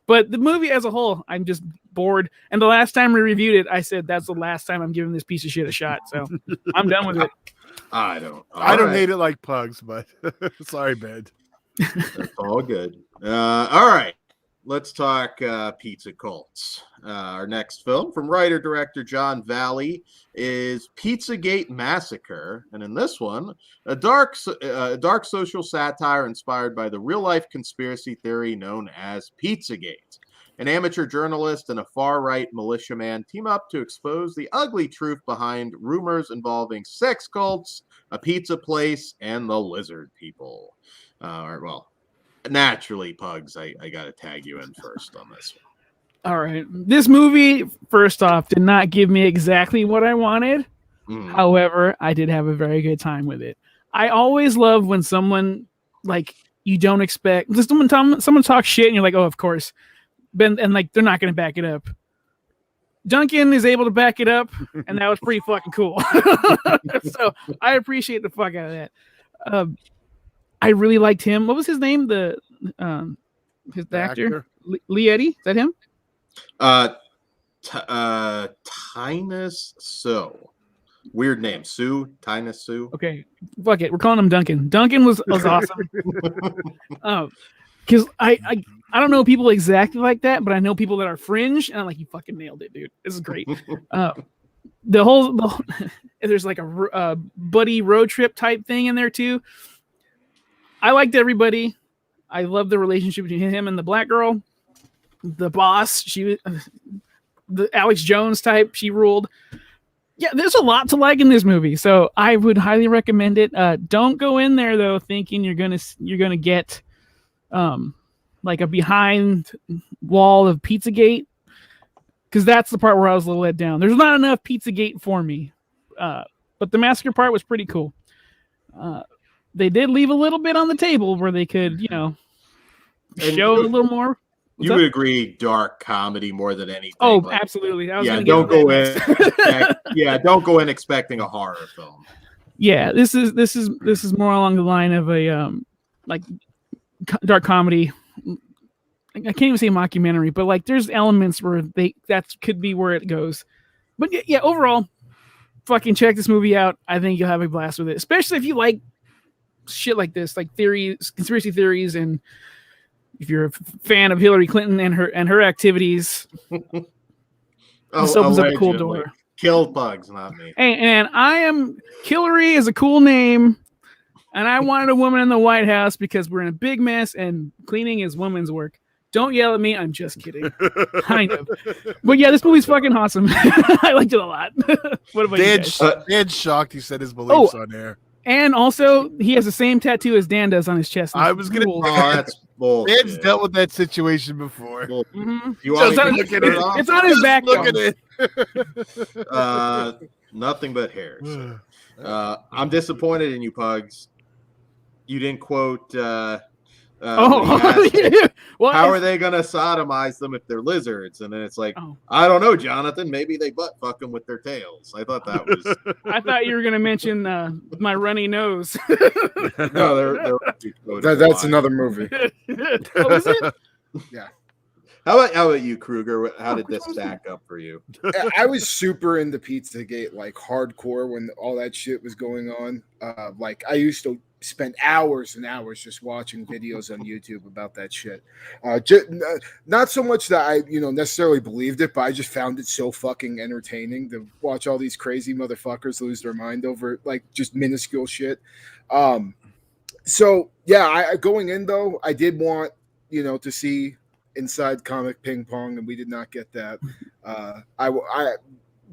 but the movie as a whole, I'm just bored. And the last time we reviewed it, I said that's the last time I'm giving this piece of shit a shot. So I'm done with it. I don't hate it like Pugs, but sorry, Ben. That's all good. All right. Let's talk pizza cults. Our next film from writer-director John Valley is Pizzagate Massacre. And in this one, a dark social satire inspired by the real-life conspiracy theory known as Pizzagate. An amateur journalist and a far-right militiaman team up to expose the ugly truth behind rumors involving sex cults, a pizza place, and the lizard people. Naturally, Pugs, I got to tag you in first on this one. All right. This movie, first off, did not give me exactly what I wanted. However, I did have a very good time with it. I always love when someone, like, you don't expect, just when someone talks shit and you're like, oh, of course. And like, they're not going to back it up. Duncan is able to back it up, and that was pretty fucking cool. So I appreciate the fuck out of that. I really liked him. What was his name? The actor? Lee Eddy? Is that him? Tynus So. Weird name. Tynus Sue. Okay. Fuck it. We're calling him Duncan. Duncan was awesome. Because I don't know people exactly like that, but I know people that are fringe, and I'm like, you fucking nailed it, dude. This is great. The whole there's like a buddy road trip type thing in there too. I liked everybody. I love the relationship between him and the black girl. The boss, the Alex Jones type, she ruled. Yeah, there's a lot to like in this movie, so I would highly recommend it. Don't go in there though thinking you're gonna get like a behind wall of Pizzagate, because that's the part where I was a little let down. There's not enough Pizzagate for me, but the massacre part was pretty cool. They did leave a little bit on the table where they could, show a little more. You would agree, dark comedy more than anything. Oh, like, absolutely. Don't go in. Don't go in expecting a horror film. Yeah, this is more along the line of a like dark comedy. I can't even say mockumentary, but like there's elements where that could be where it goes. But yeah, overall, fucking check this movie out. I think you'll have a blast with it, especially if you like shit like this, like theories, conspiracy theories, and if you're a fan of Hillary Clinton and her activities. This opens up a cool door. Kill bugs, not me. Hey, and Hillary is a cool name, and I wanted a woman in the White House because we're in a big mess and cleaning is woman's work. Don't yell at me. I'm just kidding. Kind of. But yeah, this movie's fucking awesome. I liked it a lot. What about you guys? Dan's shocked he said his beliefs on air. And also, he has the same tattoo as Dan does on his chest. I was going to... Oh, that's bullshit. Dan's dealt with that situation before. Mm-hmm. It's on his back. Look at it. Nothing but hairs. I'm disappointed in you, Pugs. You didn't quote... Well, how are they gonna sodomize them if they're lizards? And then it's like, I don't know, Jonathan. Maybe they butt fuck them with their tails. I thought that was. I thought you were gonna mention my runny nose. No, that's another movie. Oh, is it? Yeah. How about you, Kruger? How did this stack up for you? I was super into Pizzagate, like hardcore when all that shit was going on. Like I used to spend hours and hours just watching videos on YouTube about that shit. Not so much that I, necessarily believed it, but I just found it so fucking entertaining to watch all these crazy motherfuckers lose their mind over like just minuscule shit. So yeah, going in though, I did want, to see Inside Comic Ping Pong, and we did not get that.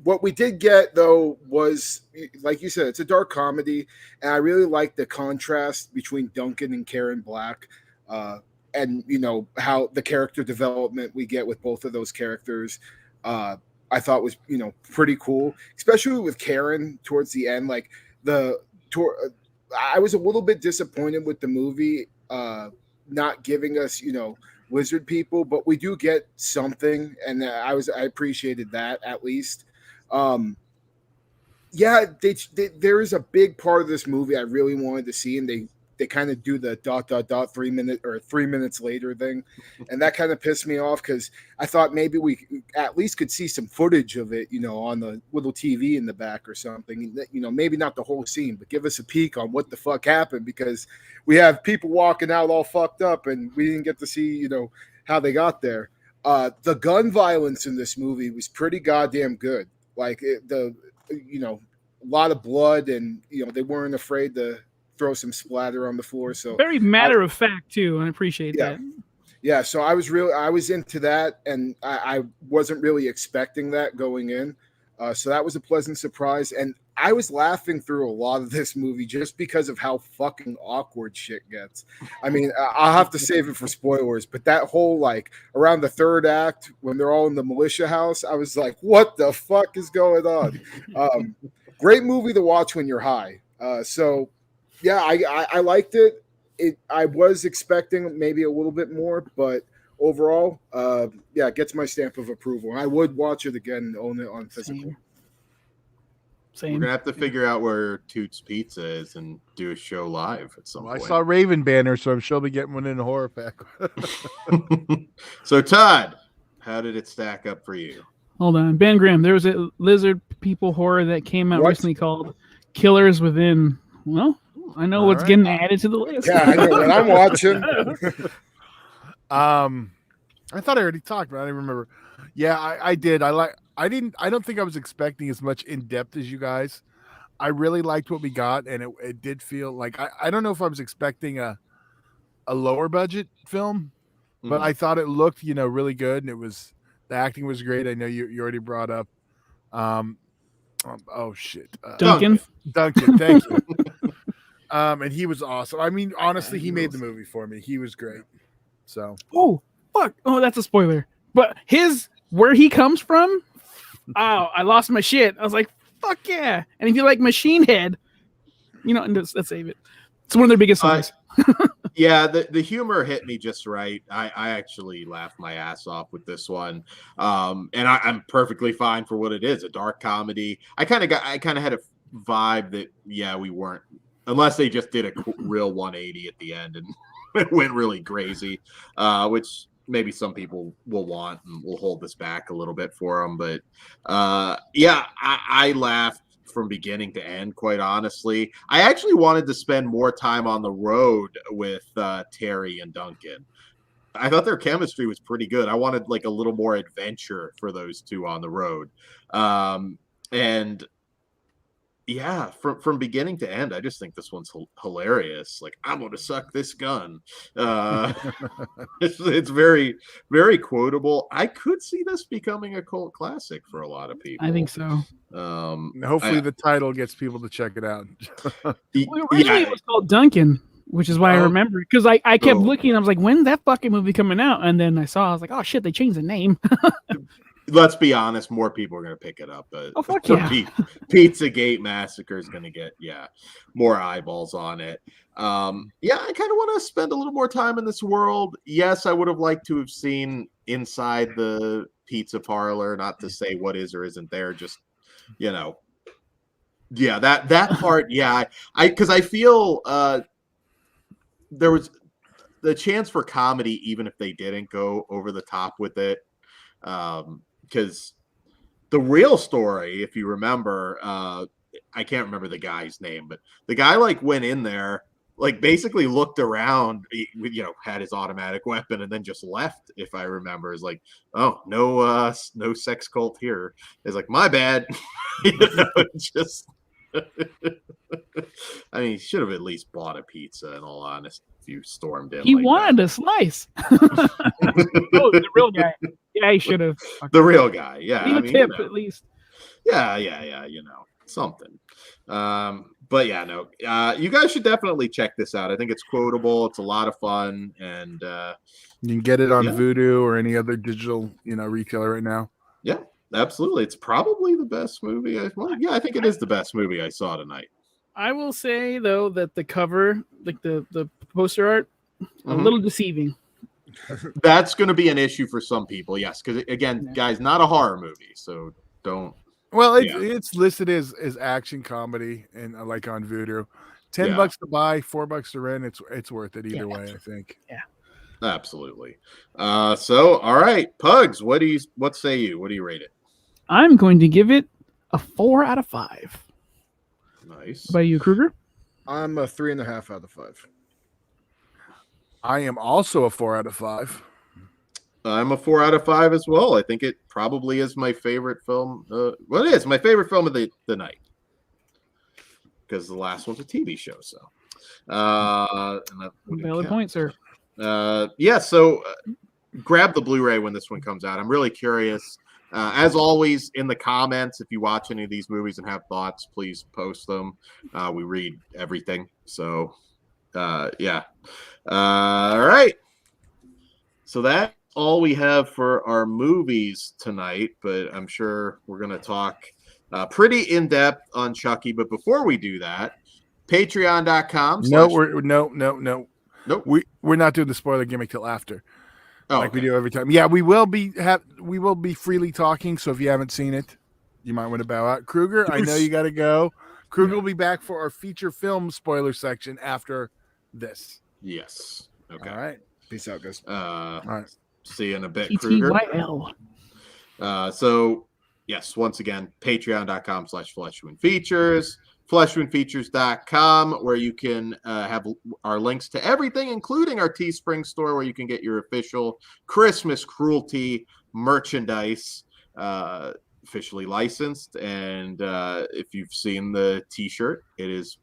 What we did get, though, was, like you said, it's a dark comedy, and I really like the contrast between Duncan and Karen Black, and, how the character development we get with both of those characters, I thought was, pretty cool, especially with Karen towards the end. Like, I was a little bit disappointed with the movie not giving us, lizard people, but we do get something, and I appreciated that at least. There is a big part of this movie I really wanted to see, and they kind of do the ... 3 minute or 3 minutes later thing, and that kind of pissed me off because I thought maybe we at least could see some footage of it, on the little TV in the back or something. Maybe not the whole scene, but give us a peek on what the fuck happened, because we have people walking out all fucked up, and we didn't get to see, how they got there. The gun violence in this movie was pretty goddamn good. Like a lot of blood, and they weren't afraid to throw some splatter on the floor. So very matter of fact too. I appreciate that. Yeah. So I was into that, and I wasn't really expecting that going in. So that was a pleasant surprise, and I was laughing through a lot of this movie just because of how fucking awkward shit gets. I mean, I'll have to save it for spoilers, but that whole, like, around the third act when they're all in the militia house, I was like, what the fuck is going on? Great movie to watch when you're high. So yeah, I liked it. I was expecting maybe a little bit more, but overall, yeah, it gets my stamp of approval. And I would watch it again and own it on physical. Same. We're gonna have to figure out where Toots Pizza is and do a show live at some point. I saw Raven banner, so I'm sure I'll be getting one in a horror pack. So Todd, how did it stack up for you? Hold on, Ben Grimm. There was a lizard people horror that came out recently called Killers Within. Well, I know what's getting added to the list. Yeah, I know what I'm watching. I thought I already talked, but I didn't remember. Yeah, I did. I don't think I was expecting as much in depth as you guys. I really liked what we got, and it did feel like I don't know if I was expecting a lower budget film, but I thought it looked, really good, and the acting was great. I know you already brought up oh shit. Duncan, thank you. And he was awesome. I mean, honestly, he made the movie for me. He was great. So oh fuck. Oh, that's a spoiler. But where he comes from, I lost my shit. I was like, fuck yeah. And if you like Machine Head, let's save it. It's one of their biggest songs. Yeah, the humor hit me just right. I actually laughed my ass off with this one. And I'm perfectly fine for what it is, a dark comedy. I kind of had a vibe that, yeah, we weren't, unless they just did a real 180 at the end and it went really crazy, which maybe some people will want, and we'll hold this back a little bit for them. But yeah, I laughed from beginning to end, quite honestly. I actually wanted to spend more time on the road with Terry and Duncan. I thought their chemistry was pretty good. I wanted like a little more adventure for those two on the road. And yeah, from beginning to end, I just think this one's hilarious. Like, I'm going to suck this gun. It's very, very quotable. I could see this becoming a cult classic for a lot of people. I think so. Hopefully the title gets people to check it out. Originally it was called Duncan, which is why I remember, because I kept looking. I was like, when's that fucking movie coming out? And then I was like, oh shit, they changed the name. Let's be honest, more people are going to pick it up. But fuck yeah. Pizzagate Massacre is going to get more eyeballs on it. I kind of want to spend a little more time in this world. Yes, I would have liked to have seen inside the pizza parlor, not to say what is or isn't there, just that part. Because I feel there was the chance for comedy, even if they didn't go over the top with it. Because the real story, if you remember, I can't remember the guy's name, but the guy went in there, basically looked around, had his automatic weapon, and then just left. If I remember, is like, oh, no sex cult here. It's like, my bad. Just. I mean, he should have at least bought a pizza. In all honesty, if you stormed in, he wanted a slice. The real guy. Yeah, he should have. The real guy. Yeah, leave a tip at least. Yeah. Something. But yeah, no. You guys should definitely check this out. I think it's quotable. It's a lot of fun, and you can get it on Vudu or any other digital, retailer right now. Yeah. Absolutely. It's probably the best movie. I think it is the best movie I saw tonight. I will say, though, that the cover, the poster art, a little deceiving. That's going to be an issue for some people, yes. Because, again, guys, not a horror movie, so don't. Well, it's listed as action comedy and on Vudu. $10 to buy, $4 to rent. It's worth it either way, I think. Yeah. Absolutely. So, all right, Pugs, what say you? What do you rate it? I'm going to give it a 4 out of 5. Nice. By you, Kruger? I'm a 3.5 out of 5. I am also a 4 out of 5. I'm a 4 out of 5 as well. I think it probably is my favorite film. It is my favorite film of the night, because the last one's a TV show. So, valid point, sir. So grab the Blu-ray when this one comes out. I'm really curious. As always, in the comments, if you watch any of these movies and have thoughts, please post them. We read everything. So, all right. So that's all we have for our movies tonight, but I'm sure we're going to talk pretty in-depth on Chucky. But before we do that, patreon.com. Nope. We're not doing the spoiler gimmick till after. like we do every time. Yeah, we will be freely talking. So if you haven't seen it, you might want to bow out. Kruger, I know you got to go. Kruger will be back for our feature film spoiler section after this. Yes. Okay. All right. Peace out, guys. All right. See you in a bit, Kruger. TTYL. So, yes, once again, patreon.com/fleshwoundfeatures, fleshwoundfeatures.com, where you can have our links to everything, including our Teespring store, where you can get your official Christmas Cruelty merchandise, officially licensed. And if you've seen the t-shirt, it is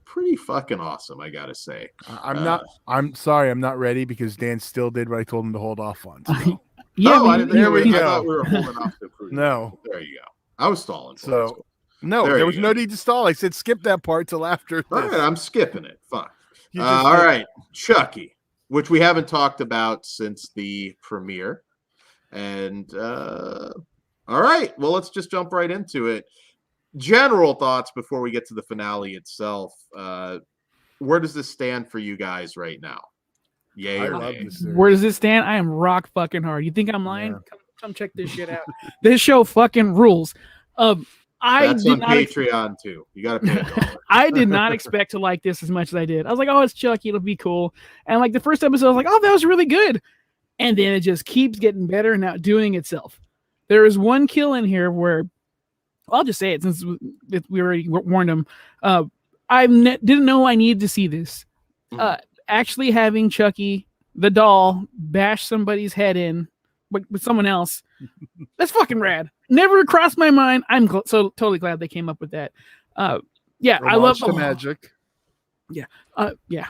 pretty fucking awesome, I gotta say. I'm sorry, I'm not ready because Dan still did what I told him to hold off on. So. Yeah, I thought we were holding off to No. There you go. I was stalling. So no, there was no need to stall. I said skip that part till after. All right, I'm skipping it. Fine. All right, Chucky, which we haven't talked about since the premiere. And all right, well, let's just jump right into it. General thoughts before we get to the finale itself. Where does this stand for you guys right now? Yay or nay? Where does this stand? I am rock fucking hard. You think I'm lying? Yeah. Come check this shit out. This show fucking rules. That's on Patreon too. You gotta pay $1. I did not expect to like this as much as I did. I was like, oh, it's Chucky, it'll be cool. And like the first episode, I was like, oh, that was really good. And then it just keeps getting better and outdoing itself. There is one kill in here where I'll just say it since we already warned him. I didn't know I needed to see this. Actually having Chucky, the doll, bash somebody's head in with someone else, that's fucking rad. Never crossed my mind. I'm so totally glad they came up with that. Yeah, I love the magic. Yeah, yeah,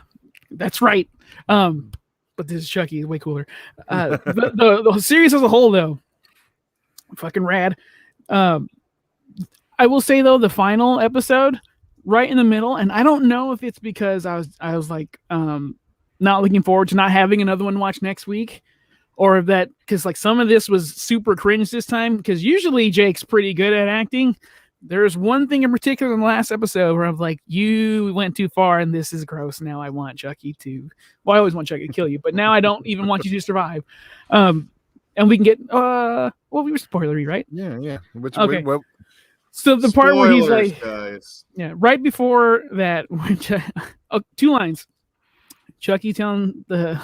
that's right. But this is Chucky, way cooler. The series as a whole, though, fucking rad. I will say though, the final episode, right in the middle, and I don't know if it's because I was like not looking forward to not having another one watch next week, or if that because like some of this was super cringe this time, because usually Jake's pretty good at acting. There's one thing in particular in the last episode where I'm like, you went too far and this is gross. Now I want Chucky to, well, I always want Chucky to kill you, but now I don't even want you to survive. And we can get, well, we were spoilery, right? Yeah. Okay. So the part where he's like, guys. Yeah, right before that, two lines. Chucky telling the,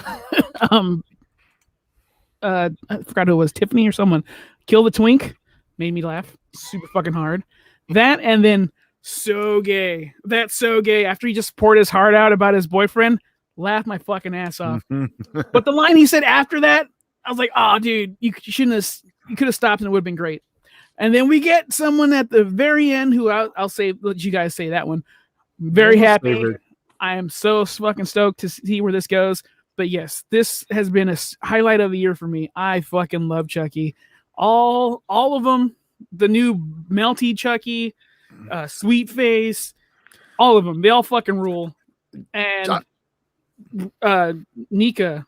I forgot who it was, Tiffany or someone, kill the twink, made me laugh super fucking hard. That and then so gay. That's so gay. After he just poured his heart out about his boyfriend, laughed my fucking ass off. But the line he said after that, I was like, oh, dude, you shouldn't have. You could have stopped and it would have been great. And then we get someone at the very end who I'll say, let you guys say that one. Very happy. Favorite. I am so fucking stoked to see where this goes. But yes, this has been a highlight of the year for me. I fucking love Chucky. All of them. The new melty Chucky, sweet face, all of them. They all fucking rule. And Nika,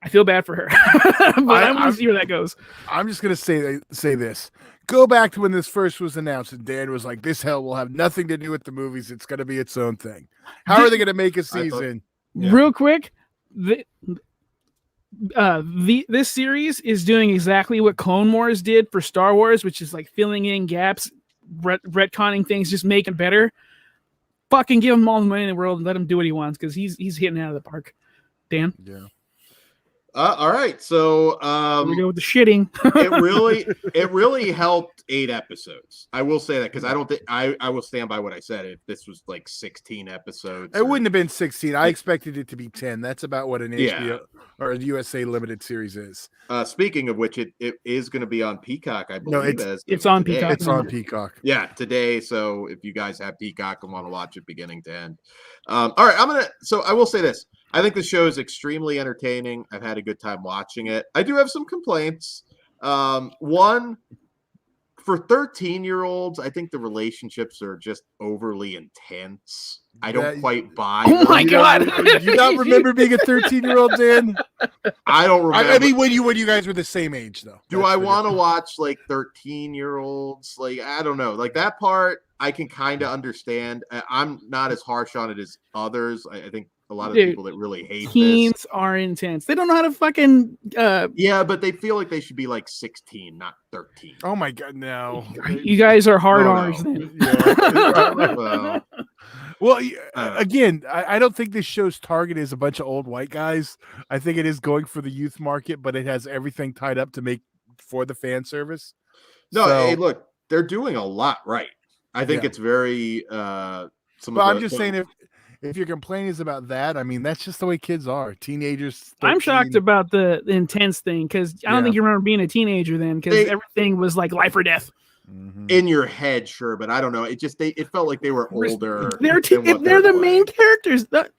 I feel bad for her, but I'm gonna see where that goes. I'm just gonna say this. Go back to when this first was announced, and Dan was like, "This hell will have nothing to do with the movies. It's gonna be its own thing." How are they gonna make a season? Real quick, this series is doing exactly what Clone Wars did for Star Wars, which is like filling in gaps, retconning things, just making better. Fucking give him all the money in the world and let him do what he wants, because he's hitting out of the park. Dan? Yeah. All right, so we go with the shitting. it really helped 8 episodes. I will say that, because I don't think I will stand by what I said. If this was like 16 episodes, it wouldn't have been 16. I expected it to be 10. That's about what an HBO or a USA limited series is. Speaking of which, it is going to be on Peacock. I believe it's on today. Peacock. It's on Peacock. Yeah, today. So if you guys have Peacock and want to watch it beginning to end, all right. So I will say this. I think the show is extremely entertaining. I've had a good time watching it. I do have some complaints. One, for 13-year-olds, I think the relationships are just overly intense. I don't quite buy. Oh my God! Do you not remember being a 13-year-old, Dan? I don't remember. I mean, when you guys were the same age, though. Do I want to watch like 13-year-olds? Like, I don't know. Like that part, I can kind of understand. I'm not as harsh on it as others. I think a lot of Dude, people that really hate teens this. are intense. They don't know how to fucking. Yeah, but they feel like they should be like 16, not 13. Oh my god, no! You guys are hard Oh, R's no. then. Yeah. Well, again, I don't think this show's target is a bunch of old white guys. I think it is going for the youth market, but it has everything tied up to make for the fan service. No, So, hey, look, they're doing a lot right. I think it's very. I'm just saying if your complaint is about that, I mean that's just the way kids are. Teenagers. 13. I'm shocked about the intense thing because I don't think you remember being a teenager then because everything was like life or death. In your head, sure, but I don't know. It just it felt like they were older. They're the main characters. Okay.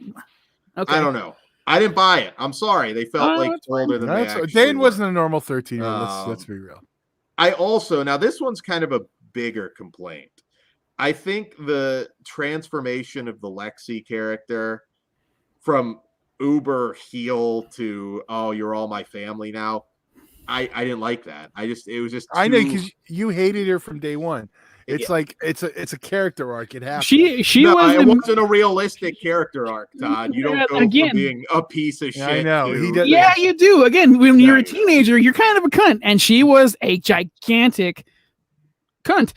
I don't know. I didn't buy it. I'm sorry. They felt like older than they actually Dan were. wasn't a normal 13-year-old. Let's be real. I also now this one's kind of a bigger complaint. I think the transformation of the Lexi character from uber heel to you're all my family now. I didn't like that. It was just I know because you hated her from day one. It's like it's a character arc. It happened. It wasn't a realistic character arc, Todd. You don't go from being a piece of shit. I know. Yeah, you do. Again, when you're a teenager, you're kind of a cunt, and she was a gigantic cunt.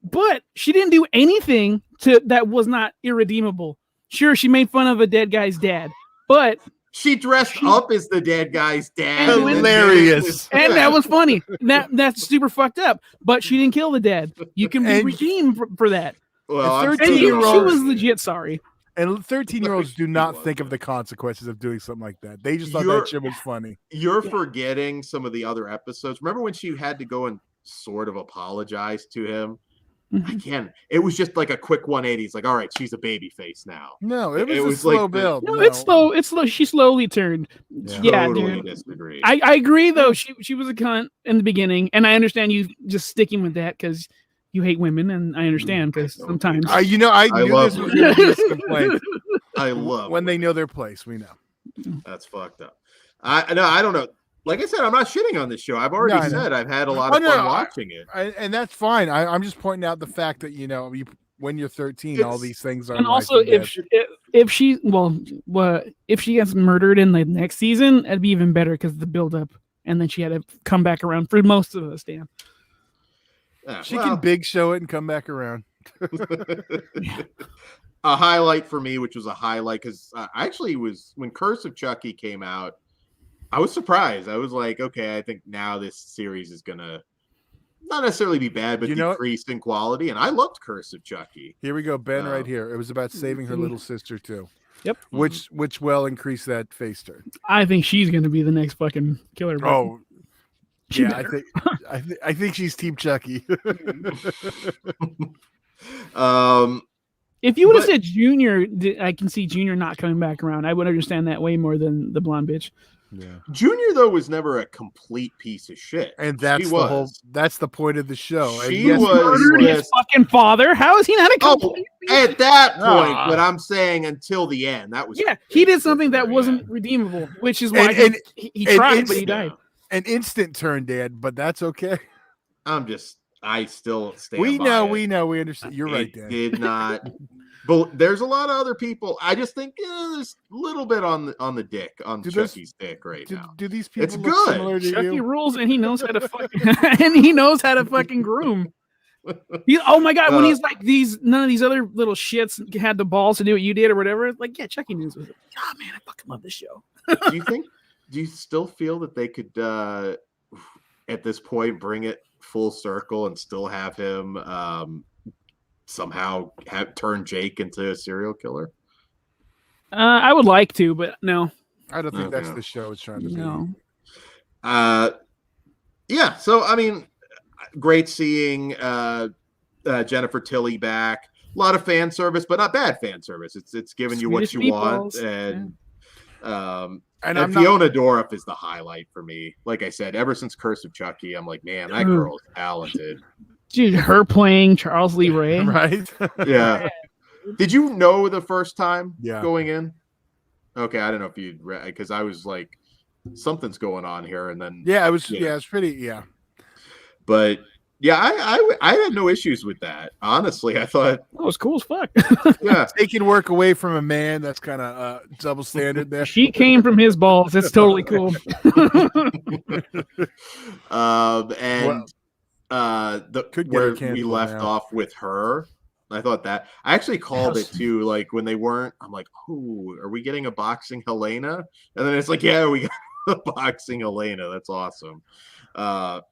But she didn't do anything that was not irredeemable. Sure, she made fun of a dead guy's dad, but she dressed up as the dead guy's dad. Hilarious. And that was funny. That's super fucked up. But she didn't kill the dad. You can be redeemed for that. Well, 13-year-old, she was legit sorry. And 13-year-olds do not think of the consequences of doing something like that. They just thought that shit was funny. You're forgetting some of the other episodes. Remember when she had to go and sort of apologize to him? Again, it was just like a quick 180. It's like, all right, she's a baby face now. No, it was a slow build. No, it's slow. It's slow. She slowly turned. Yeah, totally dude. Disagree. I agree though. She was a cunt in the beginning, and I understand you just sticking with that because you hate women, and I understand because sometimes I knew this was going to be a complaint. I love when they know their place. We know that's fucked up. I don't know. Like I said, I'm not shitting on this show. I've already said I've had a lot of fun watching it. And that's fine. I'm just pointing out the fact that, when you're 13, all these things are. And also, if she gets murdered in the next season, it'd be even better because of the buildup. And then she had to come back around for most of us, Dan. She can big show it and come back around. A highlight for me, which was a highlight, because I actually was, when Curse of Chucky came out, I was surprised. I was like, okay, I think now this series is gonna not necessarily be bad, but decrease in quality. And I loved Curse of Chucky. Here we go, Ben, right here. It was about saving her little sister too. Yep. Which will increase that face turn. I think she's gonna be the next fucking killer. Oh, yeah. I think she's Team Chucky. If you would have said Junior, I can see Junior not coming back around. I would understand that way more than the blonde bitch. Yeah. Junior though was never a complete piece of shit, and that's that's the point of the show. She murdered his fucking father. How is he not a complete? At that point, but I'm saying until the end, that was he did something that wasn't redeemable, which is why he tried, but he died. An instant turn, Dad, but that's okay. I still stand. We know, we understand. You're right, Dan. Did not. But there's a lot of other people. I just think there's a little bit on the dick, on Chucky's dick right now. Do these people it's look good. Similar to Chucky you? rules, and he knows how to fucking groom. Oh my god, when he's like none of these other little shits had the balls to do what you did or whatever. Like, yeah, Chucky knows. Oh man, I fucking love this show. Do you still feel that they could at this point bring it full circle and still have him somehow turn Jake into a serial killer? I would like to, but no. I don't think that's the show it's trying to be. Yeah, so I mean, great seeing Jennifer Tilly back. A lot of fan service, but not bad fan service. It's giving you what you want, and Fiona Dorff is the highlight for me. Like I said, ever since Curse of Chucky, I'm like, man, that girl is talented. Dude, her playing Charles Lee Ray, right? Yeah. Did you know the first time going in? Okay, I don't know if you read, because I was like, something's going on here, and then it was pretty. But Yeah, I had no issues with that. Honestly, I thought that was cool as fuck. yeah, Taking work away from a man, that's kind of double standard there. She came from his balls. It's totally cool. And Could get where her we canceled left now. off with her, I thought that I actually called it too. Like when they weren't, I'm like, oh, are we getting a boxing Helena? And then it's like, yeah, we got a boxing Helena. That's awesome. How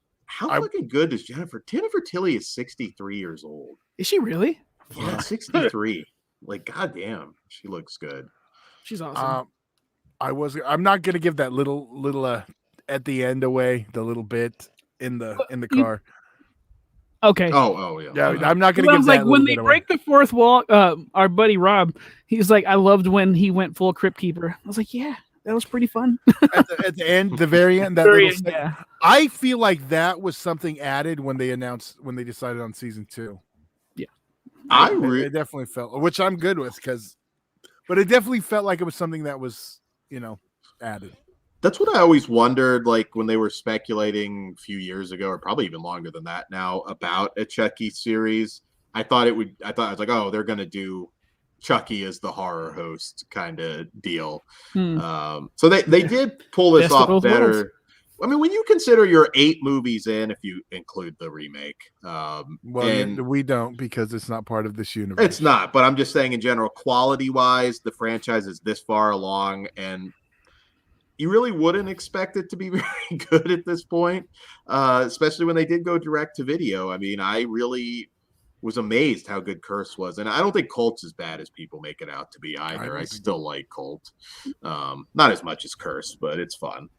fucking good is Jennifer? Jennifer Tilly is 63 years old. Is she really? Yeah, 63. Like, goddamn, she looks good. She's awesome. I'm not gonna give that little at the end away, the little bit in the car. Okay. Oh yeah. Yeah, I'm not gonna give that. Like when they break the fourth wall, our buddy Rob, he's like, I loved when he went full Crypt Keeper. I was like, yeah, that was pretty fun. at the end, the very end, Yeah. I feel like that was something added when they decided on season 2. Yeah, it definitely felt, which I'm good with, but it definitely felt like it was something that was, added. That's what I always wondered, like when they were speculating a few years ago, or probably even longer than that now, about a Chucky series. I thought I was like, oh, they're gonna do Chucky as the horror host kind of deal. So they did pull this off better. Worlds. I mean, when you consider you're 8 movies in, if you include the remake, we don't, because it's not part of this universe. It's not, but I'm just saying in general, quality wise, the franchise is this far along, and you really wouldn't expect it to be very good at this point, especially when they did go direct to video. I mean, I really was amazed how good Curse was, and I don't think Cult's as bad as people make it out to be either. I still like Cult, not as much as Curse, but it's fun.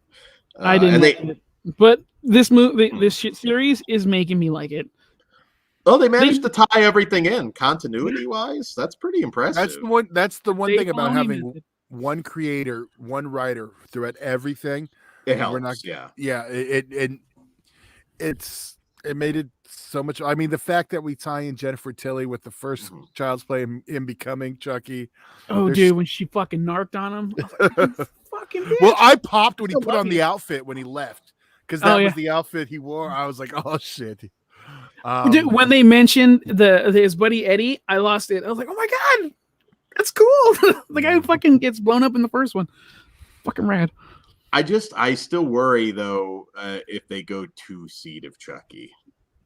I didn't like it, but this movie, this shit series is making me like it. Oh, they managed to tie everything in continuity wise. That's pretty impressive. That's the one thing about having one creator, one writer throughout everything. It helps. It made it so much. I mean, the fact that we tie in Jennifer Tilly with the first Child's Play in becoming Chucky. Oh, dude, when she fucking narked on him. Fucking bitch. Well, I popped when he put on the outfit when he left, because that was the outfit he wore. I was like, oh shit. Dude, when they mentioned his buddy Eddie, I lost it. I was like, oh my god, that's cool. The guy who fucking gets blown up in the first one. Fucking rad. I still worry though if they go to Seed of Chucky.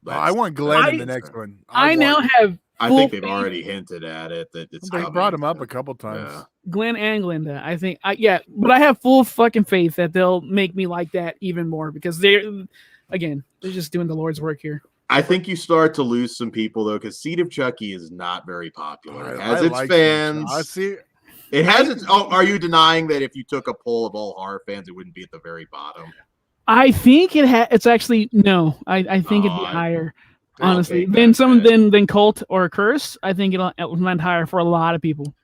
I want Glenn in the next one. I think they've already hinted at it that it's. They brought him up a couple times. Yeah. Glenn and Glenda, I think. But I have full fucking faith that they'll make me like that even more, because they're just doing the Lord's work here. I think you start to lose some people though, because Seed of Chucky is not very popular. It has its fans. I see. It has its. Oh, are you denying that if you took a poll of all horror fans, it wouldn't be at the very bottom? I think it's actually no. I think it'd be higher, honestly. Then than Cult or Curse. I think it'll land higher for a lot of people.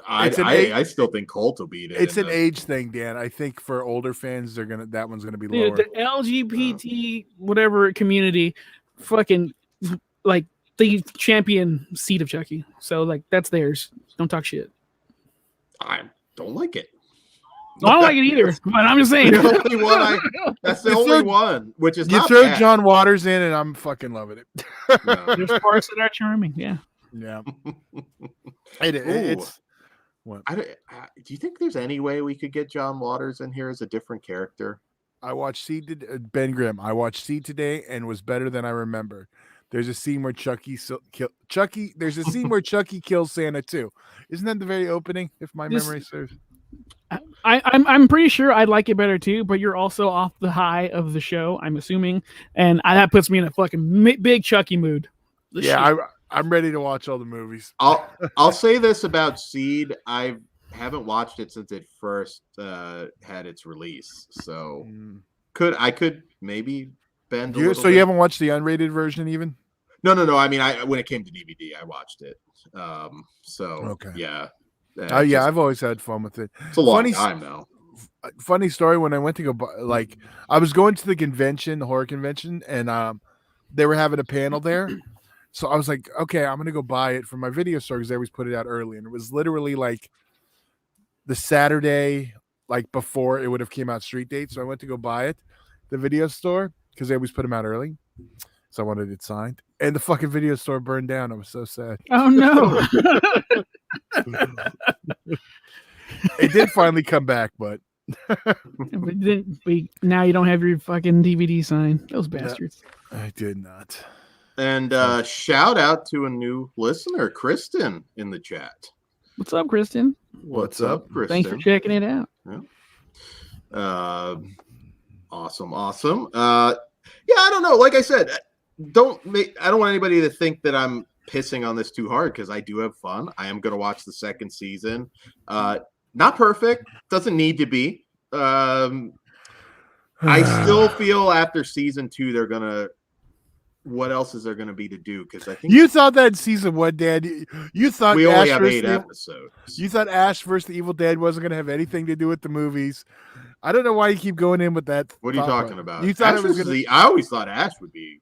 I still think Cult will beat it. It's an age thing, Dan. I think for older fans, that one's gonna be lower. The LGBT whatever community, fucking like the champion Seed of Chucky. So like that's theirs. Don't talk shit. I don't like it. I don't like it either, but I'm just saying. That's the only one, which is you throw bad. John Waters in, and I'm fucking loving it. There's parts that are charming, yeah. It's. What? Do you think there's any way we could get John Waters in here as a different character? I watched Seed. Ben Grimm. I watched Seed today, and was better than I remember. There's a scene where Chucky. There's a scene where Chucky kills Santa too. Isn't that the very opening? If my memory serves. I'm pretty sure I'd like it better too, but you're also off the high of the show, I'm assuming, and that puts me in a fucking big Chucky mood. I'm ready to watch all the movies. I'll say this about Seed: I haven't watched it since it first had its release, so I could maybe bend. You haven't watched the unrated version even? No. I mean, when it came to DVD, I watched it. Yeah. I've always had fun with it. It's a long time now. Funny story, when I went to go, I was going to the horror convention, and they were having a panel there. So I was like, okay, I'm going to go buy it from my video store, because they always put it out early. And it was literally like the Saturday, like before it would have came out street date. So I went to go buy it, the video store, because they always put them out early. so I wanted it signed. And the fucking video store burned down. I was so sad. Oh no! It did finally come back, but now you don't have your fucking DVD signed. Those bastards. I did not. And shout out to a new listener, Kristen, in the chat. What's up, Kristen? What's up, Kristen? Thanks for checking it out. Yeah. Awesome. Yeah, I don't know. Like I said, I don't want anybody to think that I'm pissing on this too hard, because I do have fun. I am going to watch the second season. Not perfect. Doesn't need to be. I still feel after season 2, they're going to. What else is there going to be to do? Because I think you thought that in season 1, Dan. You thought we only Ash have 8 episodes. You thought Ash vs. the Evil Dead wasn't going to have anything to do with the movies. I don't know why you keep going in with that. What are you talking about? You thought Ash it was going to. I always thought Ash would be.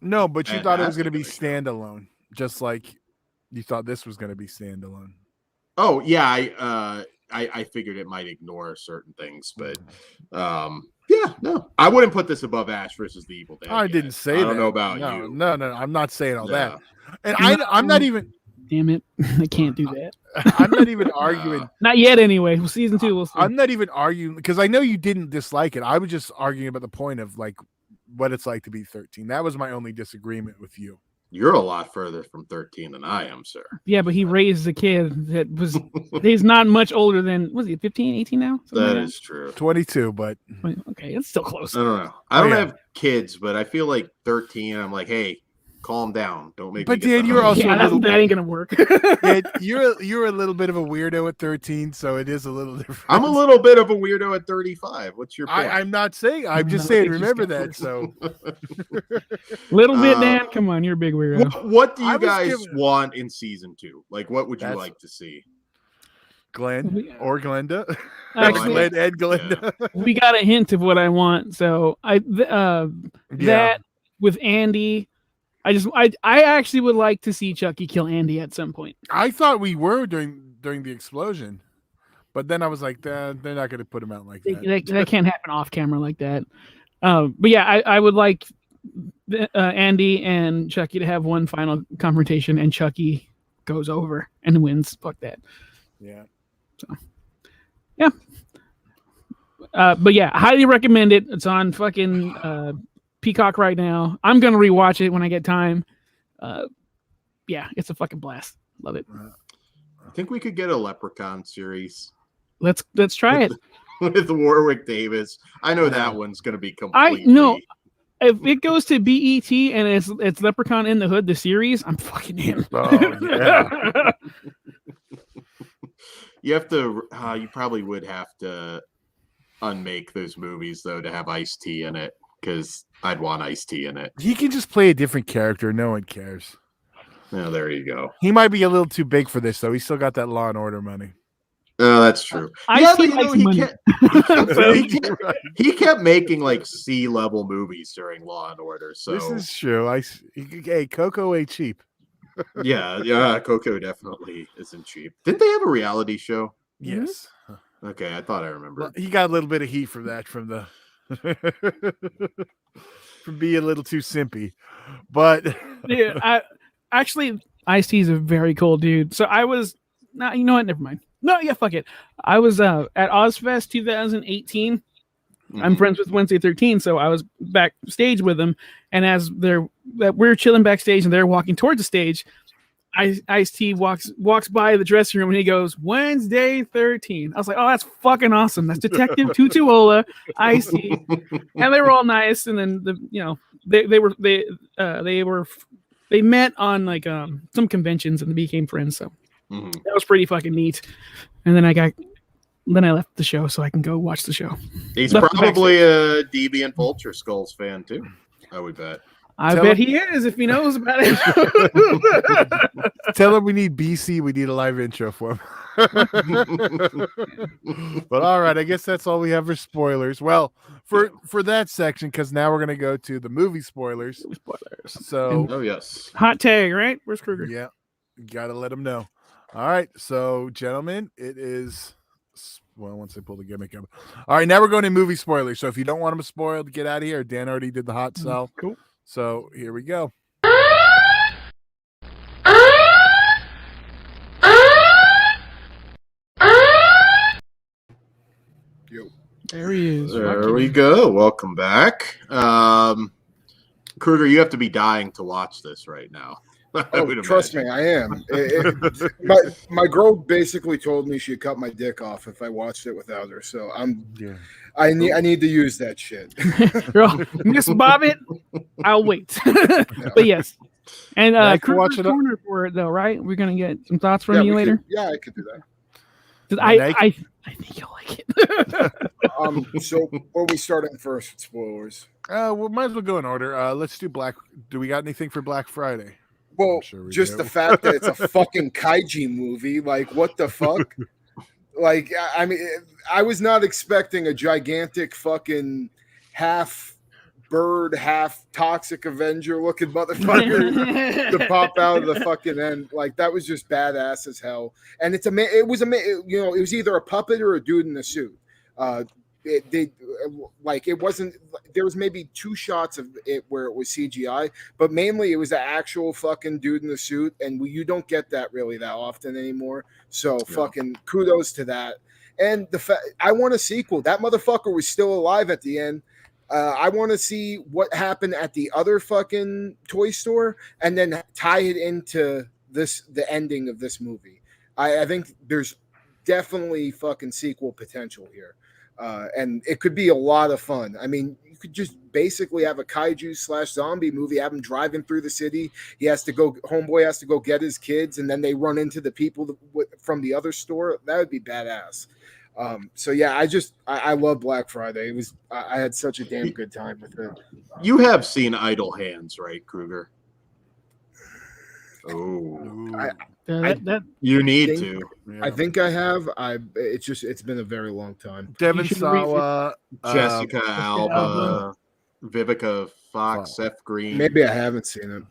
No, but you thought it was going to be standalone, just like you thought this was going to be standalone. Oh yeah, I figured it might ignore certain things, but yeah, no, I wouldn't put this above Ash versus the Evil Dead. I didn't say that. I don't know about you. No, I'm not saying all that. And I'm not even. Damn it, I can't do that. I'm not even arguing. Not yet, anyway. Well, season 2, we'll see. I'm not even arguing because I know you didn't dislike it. I was just arguing about the point of like what it's like to be 13. That was my only disagreement with you. You're a lot further from 13 than I am, sir. Yeah, but he raised a kid that was, he's not much older than, was he 15, 18 now? That is true. 22, but. Okay, it's still close. I don't know. I don't have kids, but I feel like 13, I'm like, hey, calm down. Don't make me. But Dan, you're also that ain't gonna work. Dan, you're a little bit of a weirdo at 13, so it is a little different. I'm a little bit of a weirdo at 35. What's your point? I'm not saying. I'm just saying. Remember that. So little bit, Dan. Come on, you're a big weirdo. What do you guys want in season 2? Like, what would you like to see? Glenn or Glenda? Actually, Glenn and Glenda. Yeah. We got a hint of what I want. So that with Andy. I actually would like to see Chucky kill Andy at some point. I thought we were during the explosion, but then I was like, they're not going to put him out like that. That can't happen off camera like that. But yeah, I would like Andy and Chucky to have one final confrontation, and Chucky goes over and wins. Fuck that. Yeah. So, yeah. But yeah, highly recommend it. It's on fucking Peacock right now. I'm gonna rewatch it when I get time. Yeah, it's a fucking blast. Love it. I think we could get a Leprechaun series. Let's try it with Warwick Davis. I know that one's gonna be completely. I know if it goes to BET and it's Leprechaun in the Hood, the series, I'm fucking in. Oh yeah. You have to. You probably would have to unmake those movies though to have Ice-T in it, because I'd want Ice-T in it. He can just play a different character. No one cares. Oh, there you go. He might be a little too big for this, though. He's still got that Law and Order money. Oh, that's true. He kept making like C-level movies during Law and Order. So this is true. Hey, Coco ain't cheap. yeah, Coco definitely isn't cheap. Didn't they have a reality show? Yes. Okay, I thought I remembered. He got a little bit of heat from that, from being a little too simpy, but yeah, Ice-T is a very cool dude. So I was not, you know what? Never mind. No, yeah, fuck it. I was at Ozfest 2018. Mm-hmm. I'm friends with Wednesday 13, so I was backstage with them, and as we're chilling backstage and they're walking towards the stage, Ice-T walks by the dressing room and he goes, Wednesday 13. I was like, oh, that's fucking awesome. That's Detective Tutuola, Ice-T. And they were all nice. And then they met on like some conventions and they became friends. So that was pretty fucking neat. And then I left the show so I can go watch the show. He's probably a Deviant Vulture Skulls fan too, I would bet. I bet he is if he knows about it. Tell him we need BC. We need a live intro for him. But all right, I guess that's all we have for spoilers. Well, for that section, because now we're gonna go to the movie spoilers. So, yes, hot tag, right? Where's Kruger? Yeah, you gotta let him know. All right, so gentlemen, it is. Well, once I pull the gimmick up. All right, now we're going to movie spoilers. So if you don't want them spoiled, get out of here. Dan already did the hot sell. Cool. So here we go. There he is. There we go. Welcome back. Kruger, you have to be dying to watch this right now. Oh, trust me, I am. My girl basically told me she'd cut my dick off if I watched it without her. So I need to use that shit. Girl, Miss Bobbitt, I'll wait. But yes. And Kruger's corner for it though, right? We're gonna get some thoughts from you later. I could do that. I think you'll like it. So where are we starting first with spoilers? We might as well go in order. Let's do Black. Do we got anything for Black Friday? Well, just the fact that it's a fucking kaiju movie, like what the fuck? Like, I mean, I was not expecting a gigantic fucking half bird, half toxic Avenger looking motherfucker to pop out of the fucking end. Like that was just badass as hell. And it was either a puppet or a dude in a suit. It wasn't. There was maybe 2 shots of it where it was CGI, but mainly it was the actual fucking dude in the suit, and you don't get that really that often anymore. So fucking kudos to that. And I want a sequel. That motherfucker was still alive at the end. I want to see what happened at the other fucking toy store, and then tie it into the ending of this movie. I think there's definitely fucking sequel potential here. And it could be a lot of fun. I mean, you could just basically have a kaiju / zombie movie, have him driving through the city. Homeboy has to go get his kids, and then they run into the people from the other store. That would be badass. So yeah, I love Black Friday. I had such a damn good time with it. You have seen Idle Hands, right, Kruger? Oh, you need to. Yeah. I think I have. It's been a very long time. Devon Sawa, Jessica Alba, Vivica Fox, Seth Green. Maybe I haven't seen it.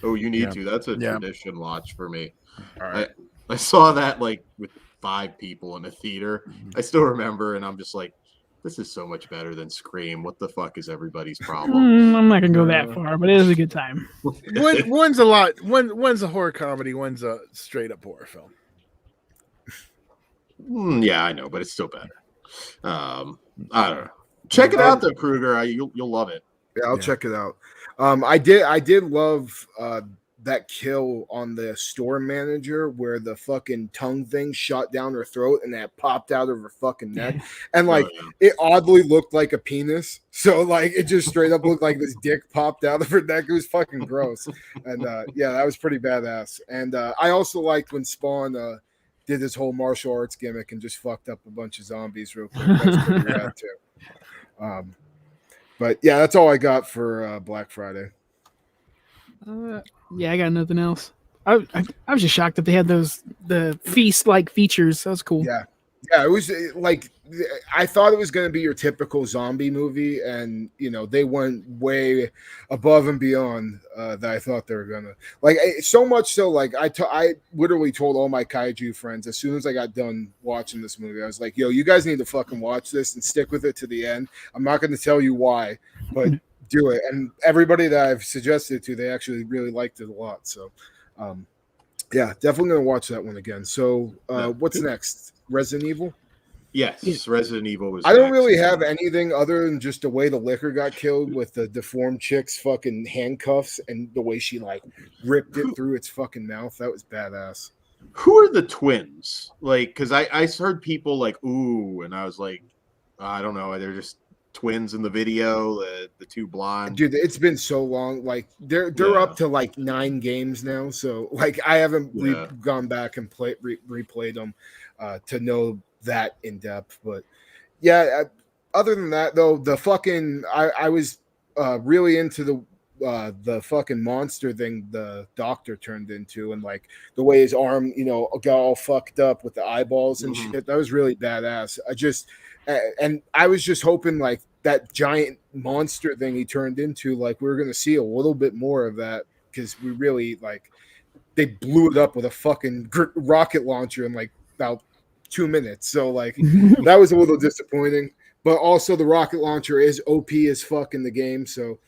Oh, you need to. That's a tradition watch for me. All right. I saw that like with 5 people in a theater. I still remember, and I'm just like, this is so much better than Scream. What the fuck is everybody's problem? I'm not gonna go that far, but it is a good time. One's a horror comedy, one's a straight up horror film. Yeah, I know, but it's still better. I don't know. Check it out though, Kruger. You'll love it. Yeah, I'll check it out. I did love that kill on the store manager where the fucking tongue thing shot down her throat and that popped out of her fucking neck. And like it oddly looked like a penis. So like it just straight up looked like this dick popped out of her neck. It was fucking gross. And that was pretty badass. And I also liked when Spawn did his whole martial arts gimmick and just fucked up a bunch of zombies real quick. That's pretty rad too. But yeah, that's all I got for Black Friday. Yeah, I got nothing else. I was just shocked that they had the feast like features. That was cool. Yeah, it was like I thought it was going to be your typical zombie movie, and they went way above and beyond that I thought they were gonna. Like so much so, like I literally told all my kaiju friends as soon as I got done watching this movie, I was like, "Yo, you guys need to fucking watch this and stick with it to the end." I'm not going to tell you why, but do it. And everybody that I've suggested to, they actually really liked it a lot. So, yeah, definitely going to watch that one again. So, what's next? Resident Evil? Yes, Resident Evil was. I don't really have anything other than just the way the liquor got killed with the deformed chick's fucking handcuffs and the way she like ripped it through its fucking mouth. That was badass. Who are the twins? Like, because I heard people like, ooh, and I was like, I don't know. They're just twins in the video, the 2 blonde. Dude, it's been so long. Like they're up to like 9 games now. So like I haven't gone back and replayed them to know that in depth. But yeah, other than that though, the fucking I was really into the fucking monster thing the doctor turned into, and like the way his arm got all fucked up with the eyeballs and shit. That was really badass. I was just hoping like that giant monster thing he turned into, like we were going to see a little bit more of that, because we really like they blew it up with a fucking rocket launcher in like about 2 minutes. So like that was a little disappointing, but also the rocket launcher is OP as fuck in the game. So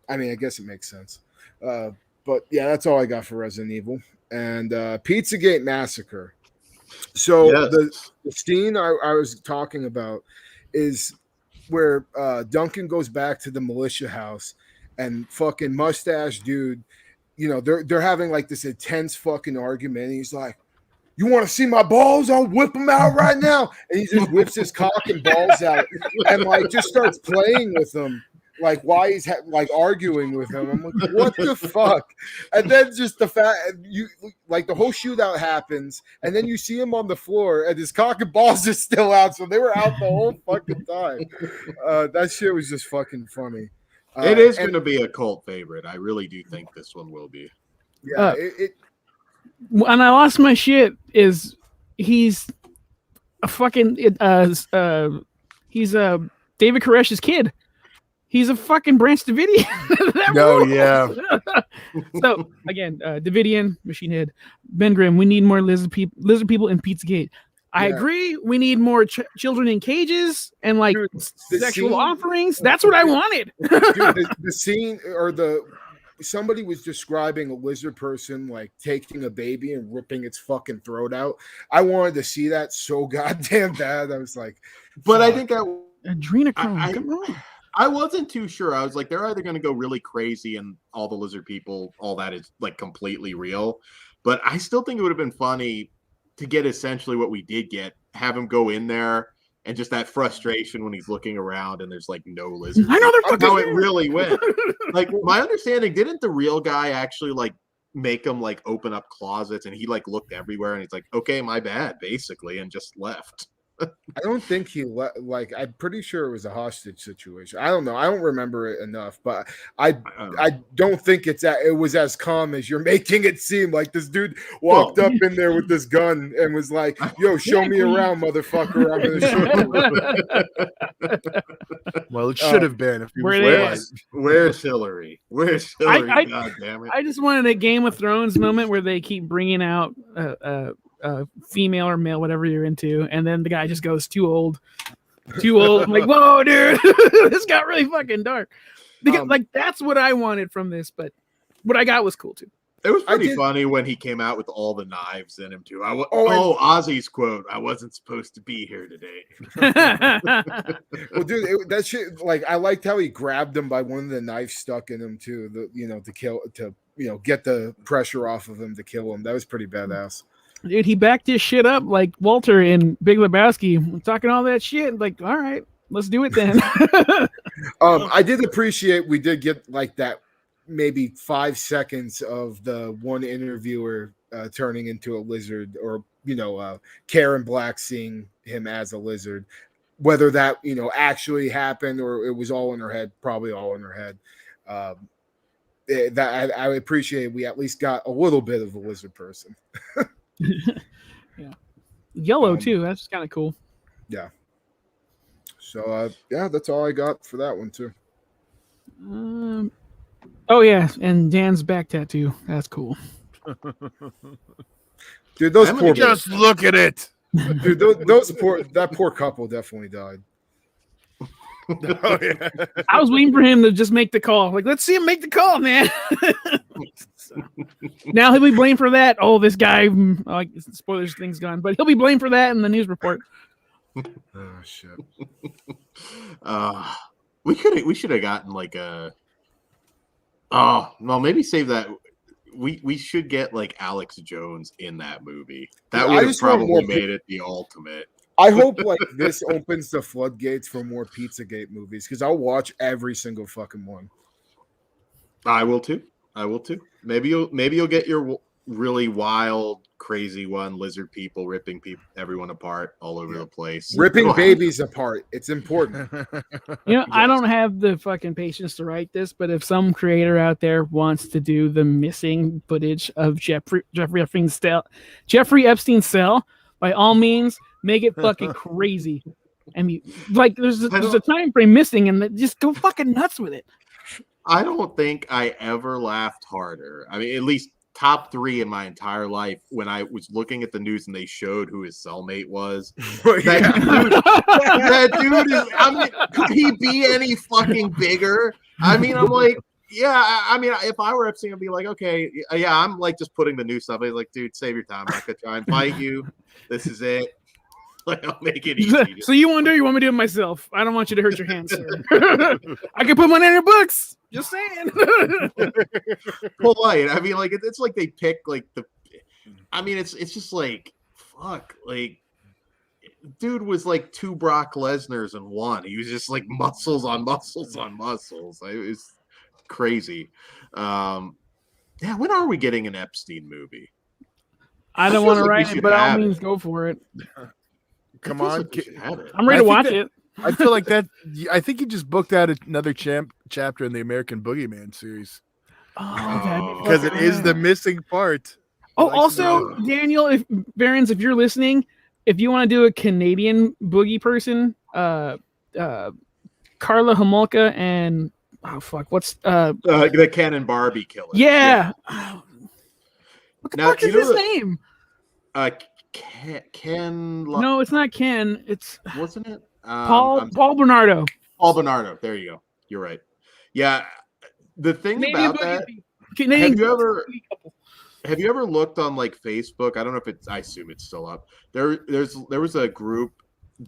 I mean, I guess it makes sense. But yeah, that's all I got for Resident Evil. And Pizzagate Massacre. So the scene I was talking about is where Duncan goes back to the militia house and fucking mustache dude, you know, they're having like this intense fucking argument. And he's like, "You want to see my balls? I'll whip them out right now." And he just whips his cock and balls out and like just starts playing with them. Like why he's like arguing with him. I'm like, what the fuck? And then just the fact you like the whole shootout happens, and then you see him on the floor, and his cock and balls are still out. So they were out the whole fucking time. That shit was just fucking funny. It is going to be a cult favorite. I really do think this one will be. Yeah. And I lost my shit. He's a fucking he's David Koresh's kid. He's a fucking Branch Davidian. No, yeah. So again, Davidian, Machine Head, Ben Grimm. We need more lizard people in Pizzagate. I agree. We need more children in cages and like sexual offerings. That's what I wanted. Dude, the scene or somebody was describing a lizard person like taking a baby and ripping its fucking throat out. I wanted to see that so goddamn bad. I was like, but I think that adrenochrome. Come on. I wasn't too sure. I was like, they're either going to go really crazy and all the lizard people, all that is like completely real. But I still think it would have been funny to get essentially what we did get, have him go in there and just that frustration when he's looking around and there's like no lizards. I know they're fucking how it really went. Like my understanding, didn't the real guy actually like make him like open up closets and he like looked everywhere and he's like, okay, my bad, basically, and just left. I don't think he like. I'm pretty sure it was a hostage situation. I don't know. I don't remember it enough, but I don't think it was as calm as you're making it seem. Like this dude walked up in there with this gun and was like, "Yo, show me around, motherfucker. I'm gonna show you." Well, it should have been. If Where's Hillary? Where's Hillary? God damn it! I just wanted a Game of Thrones moment where they keep bringing out female or male, whatever you're into, and then the guy just goes too old. I'm like, whoa, dude, this got really fucking dark. Like that's what I wanted from this, but what I got was cool too. It was pretty funny when he came out with all the knives in him too. Ozzy's quote: "I wasn't supposed to be here today." Well, dude, that shit. Like, I liked how he grabbed him by one of the knives stuck in him too. To get the pressure off of him to kill him. That was pretty badass. Dude, he backed his shit up like Walter in Big Lebowski, talking all that shit. Like, all right, let's do it then. I did appreciate we did get like that maybe 5 seconds of the one interviewer turning into a lizard, or Karen Black seeing him as a lizard. Whether that actually happened or it was all in her head, probably all in her head. That I appreciate. We at least got a little bit of a lizard person. Yeah, yellow too. That's kind of cool. Yeah. So that's all I got for that one too. Oh yeah, and Dan's back tattoo. That's cool. Dude, those poor just look at it. Dude, that poor couple definitely died. Oh, yeah. I was waiting for him to just make the call. Like, let's see him make the call, man. Now he'll be blamed for that. Oh, this guy, spoilers, thing's gone, but he'll be blamed for that in the news report. Oh shit. We should have gotten like a. Oh no, maybe save that. We should get like Alex Jones in that movie. That would have probably made it the ultimate. I hope like this opens the floodgates for more Pizzagate movies, because I'll watch every single fucking one. I will too. Maybe you'll get your really wild, crazy one. Lizard people ripping everyone apart all over the place. Ripping babies apart. It's important. Yes. I don't have the fucking patience to write this, but if some creator out there wants to do the missing footage of Jeffrey Epstein's cell, by all means, make it fucking crazy. I mean, like there's a time frame missing, and just go fucking nuts with it. I don't think I ever laughed harder. I mean, at least top 3 in my entire life when I was looking at the news and they showed who his cellmate was. That dude is. I mean, could he be any fucking bigger? I mean, I'm like, Yeah, I mean, if I were Epstein, I'd be like, okay, yeah, I'm like just putting the new stuff. I'd like, dude, save your time. I'm not gonna try and fight you. This is it. Like, I'll make it easy. So you want to do? You want me to do it myself? I don't want you to hurt your hands, sir. I can put money in your books. Just saying. Polite. I mean, like it's like they pick like the. I mean, it's just like fuck. Like, dude was like 2 Brock Lesnar's in one. He was just like muscles on muscles on muscles. It was crazy. Yeah, when are we getting an Epstein movie? I don't want to write it, but all means go for it. Come on, I'm ready to watch it. I feel like that. I think you just booked out another chapter in the American Boogeyman series. Oh, because it is the missing part. Oh, also, Daniel, if you're listening, if you want to do a Canadian boogie person, Carla Homolka and what's the Ken and Barbie killer? Yeah. What the fuck is his name? Ken. No, it's not Ken. It's wasn't it Paul Bernardo. Paul Bernardo. There you go. You're right. Yeah. The thing about that. Have you ever looked on like Facebook? I don't know if it's. I assume it's still up. There was a group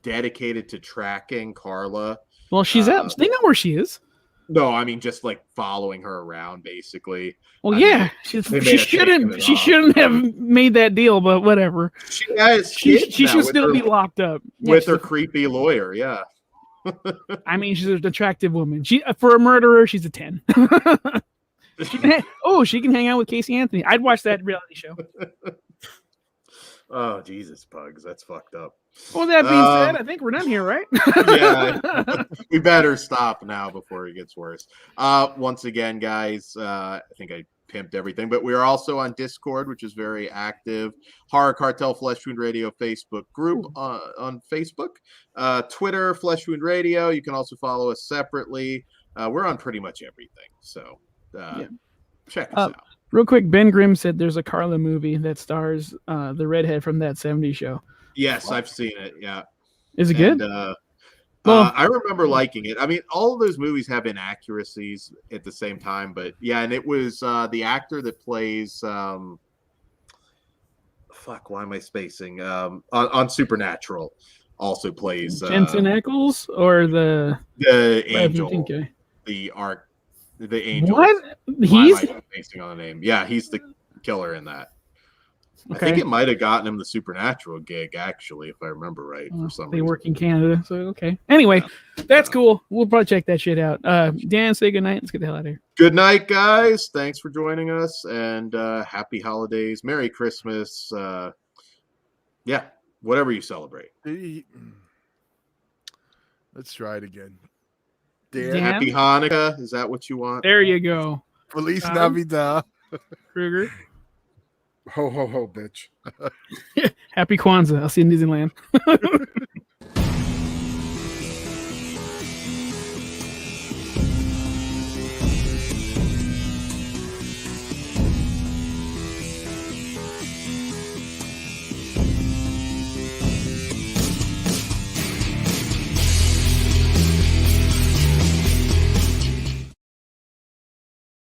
dedicated to tracking Carla. Well, she's up. They know where she is. No, I mean just like following her around, basically. Well, she shouldn't have made that deal, but whatever. She has she should still be locked up with her creepy lawyer. Yeah. I mean, she's an attractive woman. She for a murderer, she's a 10. She can hang out with Casey Anthony. I'd watch that reality show. Oh, Jesus, Pugs. That's fucking up. Well, that being said, I think we're done here, right? Yeah. We better stop now before it gets worse. Once again, guys, I think I pimped everything, but we are also on Discord, which is very active. Horror Cartel Flesh Wound Radio Facebook group on Facebook. Twitter, Flesh Wound Radio. You can also follow us separately. We're on pretty much everything. So check us out. Real quick, Ben Grimm said there's a Carla movie that stars the redhead from That 70s Show. Yes, I've seen it. Yeah. Is it good? I remember liking it. I mean, all of those movies have inaccuracies at the same time, but yeah, and it was the actor that plays why am I spacing? On Supernatural also plays Jensen Ackles or the angel. The angel. What? He's spacing on the name. Yeah, he's the killer in that. Okay. I think it might have gotten him the Supernatural gig, actually, if I remember right. For some reason. They work in Canada, so okay. Anyway, that's cool. We'll probably check that shit out. Dan, say good night. Let's get the hell out of here. Good night, guys. Thanks for joining us, and happy holidays, Merry Christmas. Yeah, whatever you celebrate. Let's try it again. Dan? Happy Hanukkah. Is that what you want? There you go. Feliz Navidad. Kruger. Ho, ho, ho, bitch. Happy Kwanzaa. I'll see you in Disneyland.